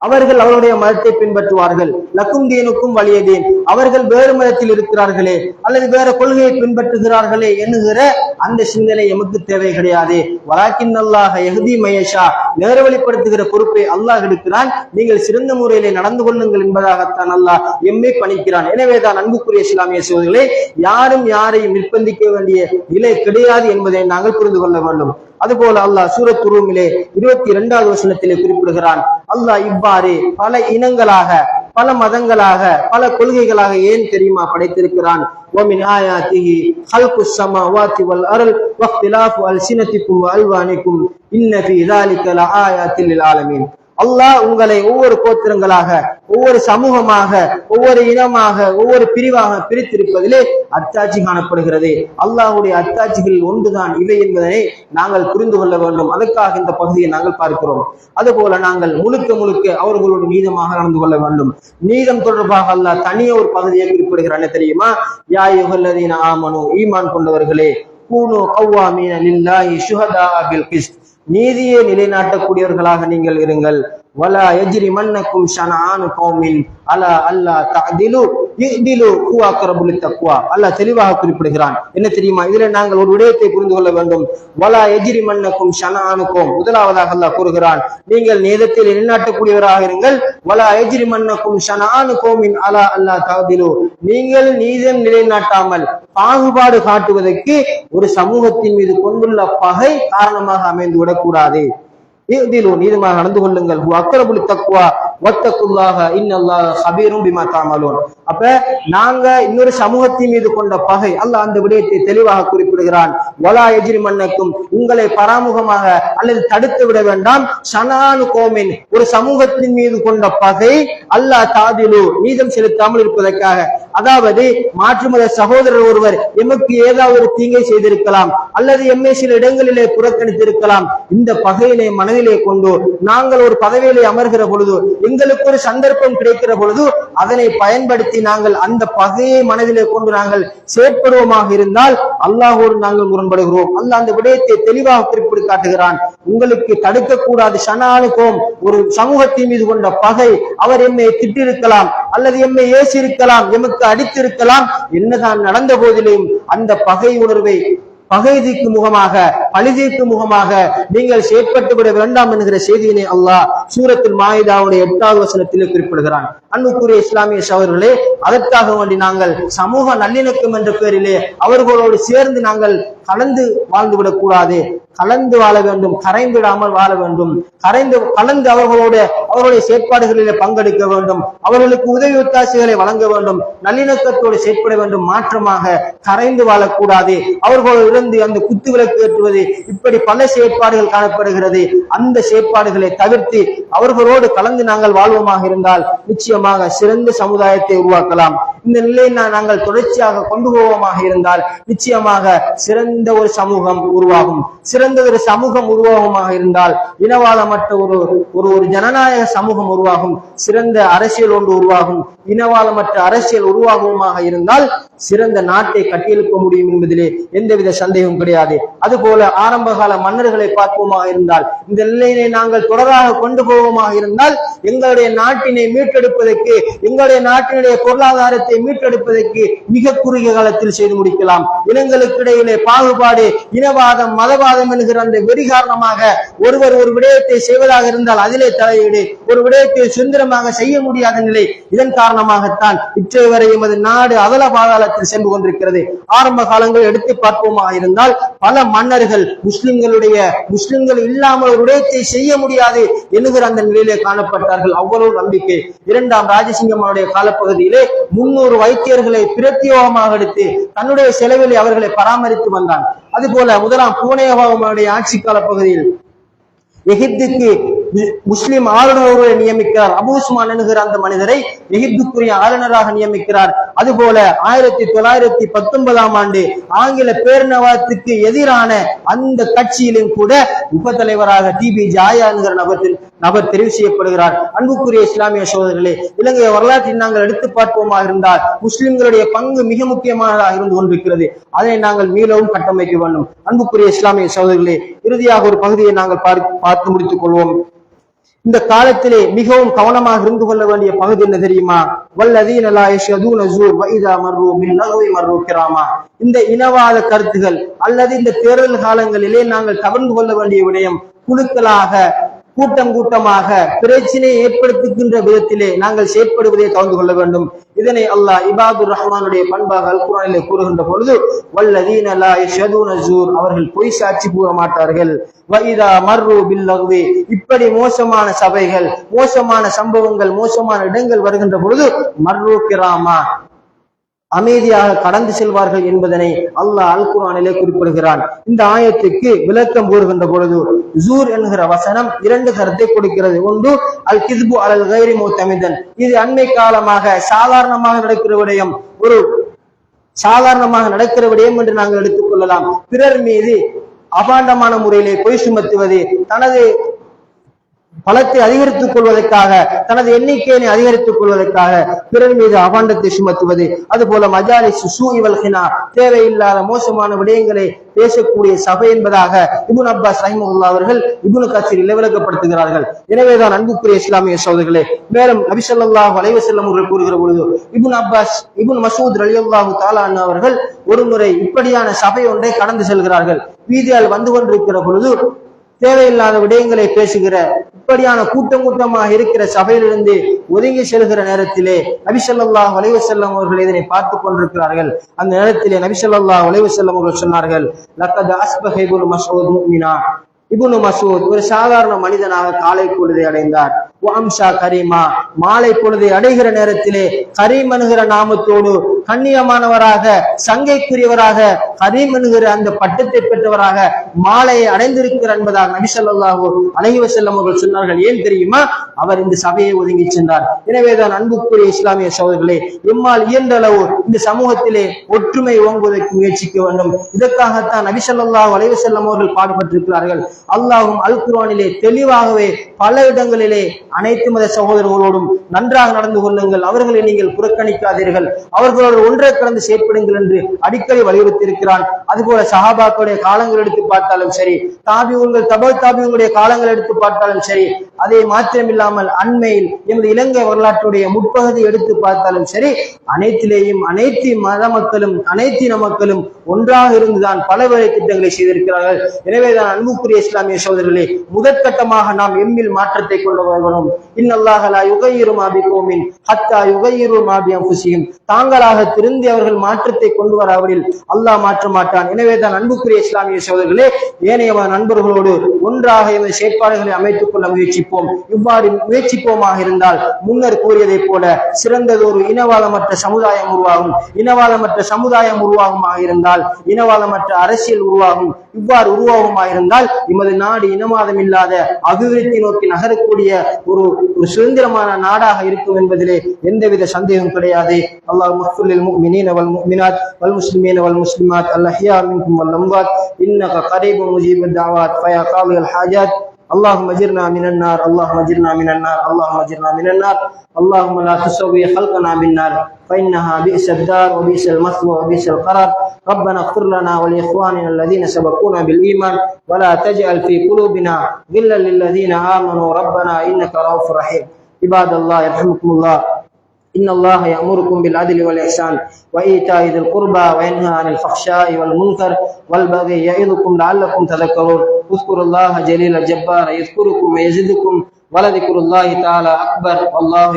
Speaker 1: அவர்கள் அவருடைய மதத்தை பின்பற்றுவார்கள். லக்கும் தீனுக்கும் வலியதீன், அவர்கள் வேறு மதத்தில் இருக்கிறார்களே அல்லது வேற கொள்கையை பின்பற்றுகிறார்களே என்கிற அந்த சிந்தனை எமக்கு தேவை கிடையாது. வலாக்கின் அல்லாஹ் யஹ்தி மயஷா, நேர்வழிப்படுத்துகிற பொறுப்பை அல்லாஹ் எடுக்கிறான். நீங்கள் சிறந்த முறையிலே நடந்து கொள்ளுங்கள் என்பதாகத்தான் அல்லாஹ் எம்மை பணிக்கிறான். எனவேதான் அன்புக்குரிய இஸ்லாமிய சகோதரர்களே, யாரும் யாரையும் நிர்பந்திக்க வேண்டிய நிலை கிடையாது என்பதை நாங்கள் புரிந்து கொள்ள வேண்டும். அதுபோல அல்லாஹ் சூரத் ரூமிலே 22வது வசனத்திலே குறிப்பிடுகிறான். அல்லாஹ் இவ்வாறு பல இனங்களாக, பல மதங்களாக, பல கொள்கைகளாக ஏன் தெரியுமா படைத்திருக்கிறான்? وَمِنْ آيَاتِهِ خَلْقُ السَّمَاوَاتِ وَالْأَرْضِ وَاخْتِلَافُ أَلْسِنَتِكُمْ وَأَلْوَانِكُمْ إِنَّ فِي ذَلِكَ لَآيَاتٍ لِلْعَالَمِينَ. அல்லாஹ் உங்களை ஒவ்வொரு கோத்திரங்களாக, ஒவ்வொரு சமூகமாக, ஒவ்வொரு இனமாக, ஒவ்வொரு பிரிவாக பிரித்திருப்பதிலே அத்தாட்சி காணப்படுகிறது. அல்லாஹுடைய அத்தாட்சிகள் ஒன்றுதான் இவை என்பதனை நாங்கள் புரிந்து கொள்ள வேண்டும். அதற்காக இந்த பகுதியை நாங்கள் பார்க்கிறோம். அதுபோல நாங்கள் முழுக்க அவர்களோடு நீதமாக நடந்து கொள்ள வேண்டும். நீதம் தொடர்பாக அல்லாஹ் தனியே ஒரு பகுதியை குறிப்பிடுகிறான். தெரியுமா? யா அய்யுஹல்லதீன ஆமனூ, ஈமான் கொண்டவர்களே, கூனூ கவ்வாமீன லில்லாஹி ஷுஹதாஅ பில் கிஸ்த், நீதியை நிலைநாட்டக்கூடியவர்களாக நீங்கள் இருங்கள். வலா யஜ்ரிமன்னக்கும் ஷனஆனு கௌமின் அலா அல்லா தஅதிலு இஹ்திலு ஹுவ அக்ரபு லித்தக்வா. அல்லாஹ் தெளிவாக குறிப்பிடுகிறான். என்ன தெரியுமா? இதிலே நாங்கள் ஒரு விடயத்தை புரிந்து கொள்ள வேண்டும். வலா யஜ்ரிமன்னக்கும் ஷனஆனு கௌம், முதலாவதாக அல்லாஹ் கூறுகிறான், நீங்கள் நீதத்தில் நிலைநாட்டக்கூடியவராக இருங்கள். வலா யஜ்ரிமன்னக்கும் ஷனஆனு கௌமின் அலா அல்லா தஅதிலு, நீங்கள் நீதம் நிலைநாட்டாமல் பாகுபாடு காட்டுவதற்கு ஒரு சமூகத்தின் மீது கொண்டுள்ள பகை காரணமாக அமைந்து விடக்கூடாது. நீதமாக நடந்து கொள்ளுங்கள். அக்ரபுல் தக்வா வத்தகுல்லாஹ இன்னல்லாஹ கபீரும் பிமா தஅமலூன். அப்ப நாங்க இன்னொரு சமூகத்தின் மீது கொண்ட பகை அல்லாஹ் அந்த விடயத்தை தெளிவாக குறிப்பிடுகிறான். வலா யஜ்ரிமன்னக்கும், உங்களை பராமுகமாக அல்லது தடுத்து விட வேண்டாம். ஷனஆனு கௌமின், ஒரு சமூகத்தின் மீது கொண்ட பகை அல்லாஹ் தாதிலு, நீதம் செலுத்தாமல் இருப்பதற்காக. அதாவது மாற்று மத சகோதரர் ஒருவர் எமக்கு ஏதாவது ஒரு தீங்கை செய்திருக்கலாம் அல்லது எம்மை சில இடங்களிலே புறக்கணித்திருக்கலாம். இந்த பகையினை மனதிலே கொண்டு நாங்கள் ஒரு பதவியிலே அமர்கிற பொழுது, எங்களுக்கு ஒரு சந்தர்ப்பம் கிடைக்கிற பொழுது அதனை பயன்படுத்தி நாங்கள் அந்த பகையை மனதிலே கொண்டு நாங்கள் செயற்படுவோமாக இருந்தால் அல்லாஹோடு நாங்கள் முரண்படுகிறோம். அல்லாஹ் அந்த விடயத்தை தெளிவாக குறிப்பிட்டு காட்டுகிறான். உங்களுக்கு தடுக்கக்கூடாது ஷனானுக்கும் ஒரு சமூகத்தின் மீது கொண்ட பகை. அவர் எம்மை திட்டிருக்கலாம் அல்லது எம்மை ஏசியிருக்கலாம், எமக்கு அடித்திருக்கலாம், என்னதான் நடந்த போதிலும் அந்த பகை உணர்வை பகைதிக்கு முகமாக பழிதிக்கு முகமாக நீங்கள் செயற்பட்டு விட வேண்டாம் என்கிற செய்தியினை அல்லாஹ் சூரத்துல் மாயிதாவுடைய 8வது வசனத்திலே குறிப்பிடுகிறான். அன்புக்குரிய இஸ்லாமிய சகோதரர்களே, அதற்காக வேண்டி நாங்கள் சமூக நல்லிணக்கம் என்ற பெயரிலே அவர்களோடு சேர்ந்து நாங்கள் கலந்து வாழ்ந்துவிடக் கூடாது. கலந்து வாழ வேண்டும், கரைந்துவிடாமல் வாழ வேண்டும். கலந்து அவர்களுடைய செயற்பாடுகளிலே பங்கெடுக்க வேண்டும், அவர்களுக்கு உதவி ஒத்தாசைகளை வழங்க வேண்டும், நல்லிணக்கத்தோடு செயற்பட வேண்டும். மாற்றமாக கரைந்து வாழக்கூடாது. அவர்களோடு இருந்து அந்த குத்து விளக்கு ஏற்றுவது, இப்படி பல செயற்பாடுகள் காணப்படுகிறது. அந்த செயற்பாடுகளை தவிர்த்து அவர்களோடு கலந்து நாங்கள் வாழ்வோமாக இருந்தால் நிச்சயமாக சிறந்த சமுதாயத்தை உருவாக்கலாம். இந்த நிலையை நாங்கள் தொடர்ச்சியாக கொண்டு போவோமாக இருந்தால் நிச்சயமாக சிறந்த ஒரு சமூகம் உருவாகும். சிறந்த ஒரு சமூகம் உருவாகமாக இருந்தால் இனவாதமற்ற ஒரு ஜனநாயக சமூகம் உருவாகும். சிறந்த அரசியல் ஒன்று உருவாகும். இனவாதமற்ற அரசியல் உருவாகமாக இருந்தால் சிறந்த நாட்டை கட்டியெழுப்ப முடியும் என்பதிலே எந்தவித சந்தேகம் கிடையாது. அதுபோல ஆரம்ப கால மன்னர்களை பார்ப்போமாக இருந்தால் இந்த நிலையினை நாங்கள் தொடராக கொண்டு போவோமாக இருந்தால் எங்களுடைய நாட்டினை மீட்டெடுப்பதற்கு, எங்களுடைய நாட்டினுடைய பொருளாதாரத்தை மீட்டெடுப்பதற்கு மிக குறுகிய காலத்தில் செய்து முடிக்கலாம். இனங்களுக்கு இடையிலே பாகுபாடு, இனவாதம், மதவாதம் என்கிற அந்த வெறி காரணமாக ஒருவர் ஒரு விடயத்தை செய்வதாக இருந்தால் அதிலே தலையீடு, ஒரு விடயத்தை சுதந்திரமாக செய்ய முடியாத நிலை. இதன் காரணமாகத்தான் இற்றை வரை எமது நாடு அதல பாதாளத்தில் சென்று கொண்டிருக்கிறது. ஆரம்ப காலங்கள் எடுத்து பார்ப்போமாக இருந்தால் பல மன்னர்கள் முஸ்லிம்கள் இல்லாமல் ஒரு விடயத்தை செய்ய முடியாது என்கிற அந்த நிலையிலே காணப்பட்டார்கள். அவ்வளவு நம்பிக்கை. 2ஆம் ராஜசிங்கமனுடைய காலப்பகுதியிலே 300 வைத்தியர்களை பிரத்யேகமாக எடுத்து தன்னுடைய செலவில் அவர்களை பராமரித்து வந்தான். அதுபோல 1ஆம் பூனேகவாவுடைய ஆட்சி கால பகுதியில் எகிப்துக்கு முஸ்லிம் ஆளுநர் ஒருவரை நியமிக்கிறார். அபு உஸ்மான் என்கிற அந்த மனிதரை எகிப்துக்குரிய ஆளுநராக நியமிக்கிறார். அதுபோல 1919ஆம் ஆண்டு ஆங்கில பேரினவாதத்துக்கு எதிரான அந்த கட்சியிலும் கூட உப தலைவராக டிபி ஜாயா என்கிற நபர் தெரிவு செய்யப்படுகிறார். அன்புக்குரிய இஸ்லாமிய சகோதரர்களே, இலங்கை வரலாற்றில் நாங்கள் எடுத்து பார்ப்போமாக இருந்தால் முஸ்லிம்களுடைய பங்கு மிக முக்கியமானதாக இருந்து கொண்டிருக்கிறது. அதை நாங்கள் மீளவும் கட்டமைக்க வேண்டும். அன்புக்குரிய இஸ்லாமிய சகோதரர்களே, இறுதியாக ஒரு பகுதியை நாங்கள் பார்த்து முடித்துக் கொள்வோம். இந்த காலத்திலே மிகவும் கவனமாக இருந்து கொள்ள வேண்டிய பகுதி என்ன தெரியுமா? வல்லதீன லா யஷ்ஹதூன ஸூர் வ இதா மர்ரு பில் லஹ்வி மர்ரு கிராமா. இந்த இனவாத கருத்துகள் அல்லது இந்த தேர்தல் காலங்களிலே நாங்கள் கவர்ந்து கொள்ள வேண்டிய விடயம், குழுக்களாக கூட்டமாக பிரச்சனையை ஏற்படுத்துகின்ற விதத்திலே நாங்கள் செயற்படுவதை தவிர்த்து கொள்ள வேண்டும். இதனை அல்லாஹ் இபாதுர் ரஹ்மானுடைய பண்பாக அல் குர்ஆனிலே கூறுகின்ற பொழுது வல்லதீன லா யஷ்ஹதூன ஸூர், அவர்கள் பொய் சாட்சி கூற மாட்டார்கள். வ இதா மர்ரு பில் லஹ்வி, இப்படி மோசமான சபைகள், மோசமான சம்பவங்கள், மோசமான இடங்கள் வருகின்ற பொழுது மர்ரு கிராமா, அமைதியாக கடந்து செல்வார்கள் என்பதனை அல்லாஹ் அல் குர்ஆனிலே குறிப்பிடுகிறான். இந்த ஆயத்துக்கு விளக்கம் கூறுகின்ற பொழுது ஜூர் என்கிற வசனம் 2 கருத்தை கொடுக்கிறது. ஒன்று அல் கிஸ்பு அலல் கைரி முத்தமிதன், இது அண்மை காலமாக சாதாரணமாக நடக்கிற விடயம், ஒரு சாதாரணமாக நடக்கிற விடயம் என்று நாங்கள் எடுத்துக்கொள்ளலாம். பிறர் மீது அபாண்டமான முறையிலே பொய் சுமத்துவது, தனது பலத்தை அதிகரித்துக் கொள்வதற்காக, தனது எண்ணிக்கையை அதிகரித்துக் கொள்வதற்காக பிறர் மீது அபாண்டத்தை சுமத்துவது, அதுபோல மஜாலிஸ் சூஇ வல் ஹினா, தேவையில்லாத மோசமான விடயங்களை பேசக்கூடிய சபை என்பதாக இப்னு அப்பாஸ் ரஹிமஹுல்லாஹ் அவர்கள் இப்னு கஸீரில் விளக்கப்படுத்துகிறார்கள். எனவேதான் அன்புக்குரிய இஸ்லாமிய சகோதரர்களே, மேலும் நபி ஸல்லல்லாஹு அலைஹி வஸல்லம் அவர்கள் கூறுகிற பொழுது இப்னு மஸ்ஊத் ரலியல்லாஹு தஆலா அன்ஹு அவர்கள் ஒரு முறை இப்படியான சபை ஒன்றை கடந்து செல்கிறார்கள். வீதியால் வந்து கொண்டிருக்கிற பொழுது தேவையில்லாத விடயங்களை பேசுகிற இப்படியான கூட்டமாக இருக்கிற சபையிலிருந்து ஒதுங்கி செல்கிற நேரத்திலே நபி ஸல்லல்லாஹு அலைஹி வஸல்லம் அவர்கள் இதனை பார்த்து கொண்டிருக்கிறார்கள். அந்த நேரத்திலே நபி ஸல்லல்லாஹு அலைஹி வஸல்லம் அவர்கள் சொன்னார்கள், லக்கத் அஸ்பஹ இப்னு மஸ்ஊத் முஃமினா, இப்னு மஸ்ஊத் ஒரு சாதாரண மனிதனாக காலை பொழுதை அடைந்தார். வஅம்ஷா கரீமா, மாலை பொழுதை அடைகிற நேரத்திலே கரீம் என்கிற நாமத்தோடு கண்ணியமானவராக, சங்கைக்குரியவராக, கரீம் என்கிற அந்த பட்டத்தை பெற்றவராக மாலையை அடைந்திருக்கிறார் என்பதாக நபி ஸல்லல்லாஹு அலைஹி வஸல்லம் அவர்கள் சொன்னார்கள். ஏன் தெரியுமா? அவர் இந்த சபையை ஒதுங்கி சென்றார். எனவேதான் அன்புக்குரிய இஸ்லாமிய சகோதரர்களே, எம்மால் இயன்ற அளவு இந்த சமூகத்திலே ஒற்றுமை ஓங்குவதற்கு முயற்சிக்க வேண்டும். இதற்காகத்தான் நபி ஸல்லல்லாஹு அலைஹி வஸல்லம் அவர்கள் பாடுபட்டிருக்கிறார்கள். அல்லாஹ்வும் அல் குர்ஆனிலே தெளிவாகவே பல இடங்களிலே அனைத்து மத சகோதரர்களோடும் நன்றாக நடந்து கொள்ளுங்கள், அவர்களை நீங்கள் புறக்கணிக்காதீர்கள், அவர்களோடு ஒன்றை கலந்து செயற்படுங்கள் என்று அடிக்கடி வலியுறுத்தி இருக்கிறான். அதுபோல சஹாபாக்களுடைய காலங்கள் எடுத்து பார்த்தாலும் சரி, தாபிஊன்கள் தாபிஊன்களுடைய காலங்கள் எடுத்து பார்த்தாலும் சரி, அதை மாத்திரமில்லாமல் அண்மையில் எமது இலங்கை வரலாற்றுடைய முற்பகுதி எடுத்து பார்த்தாலும் சரி, அனைத்திலேயும் அனைத்து மத மக்களும் அனைத்து இன மக்களும் ஒன்றாக இருந்துதான் பல வேலை திட்டங்களை செய்திருக்கிறார்கள். எனவேதான் அன்புக்குரிய இஸ்லாமிய சகோதரர்களே, முதற்கட்டமாக நாம் எம்மில் மாற்றத்தை கொண்டு வரணும். இன்னல்லாஹ லா யுகையிரு மா பிகௌமின் ஹத்தா யுகையிரு மா பிஅன்ஃபுஸிஹிம். தாங்களாக திருந்தி அவர்கள் மாற்றத்தை கொண்டு வராவிடில் அல்லாஹ் மாற்ற மாட்டான். எனவேதான் அன்புக்குரிய இஸ்லாமிய சகோதரர்களே, ஏனைய நண்பர்களோடு ஒன்றாக எமது செயற்பாடுகளை அமைத்துக் கொள்ள முயற்சிப்போம். இவ்வாறு முயற்சிப்போமாக இருந்தால் முன்னர் கூறியதைப் போல சிறந்ததொரு இனவாதமற்ற சமுதாயம் உருவாகும். இனவாதமற்ற சமுதாயம் உருவாகுமாக இருந்தால் இனவாதமற்ற அரசியல் உருவாகும். இவ்வாறு உருவாகுமாக இருந்தால் எமது நாடு இனவாதம் இல்லாத அபிவிருத்தி நோக்கி நகரக்கூடிய ஒரு சுதந்திரமான நாடாக இருக்கும் என்பதிலே எந்தவித சந்தேகம் கிடையாது. அல்லாஹ் மஃபுல் முஃமினீன வல் முஃமினாத் வல் முஸ்லிமீன வல் முஸ்லிமாத் அல்லஹியா மின்கும் வல் அம்வாத் இன்னக கரீபுன் முஜீபுத் தஅவாத் ஃபயா காலில் ஹாஜாத். اللهم اجرنا من النار، اللهم اجرنا من النار، اللهم اجرنا من النار. اللهم لا تسوي خلقنا بالنار فإنها بئس الدار وبئس المثوى وبئس القرار. ربنا اغفر لنا ولإخواننا الذين سبقونا بالإيمان ولا تجعل في قلوبنا غلا للذين آمنوا ربنا إنك رؤوف رحيم. عباد الله يرحمكم الله، إن الله يأمركم بالعدل والإحسان وإيتاء ذي القربى وينهى عن الفحشاء والمنكر والبغي يعظكم لعلكم تذكرون. اذكروا الله جليل الجبار يذكركم ويزدكم ولذكر الله تعالى أكبر. والله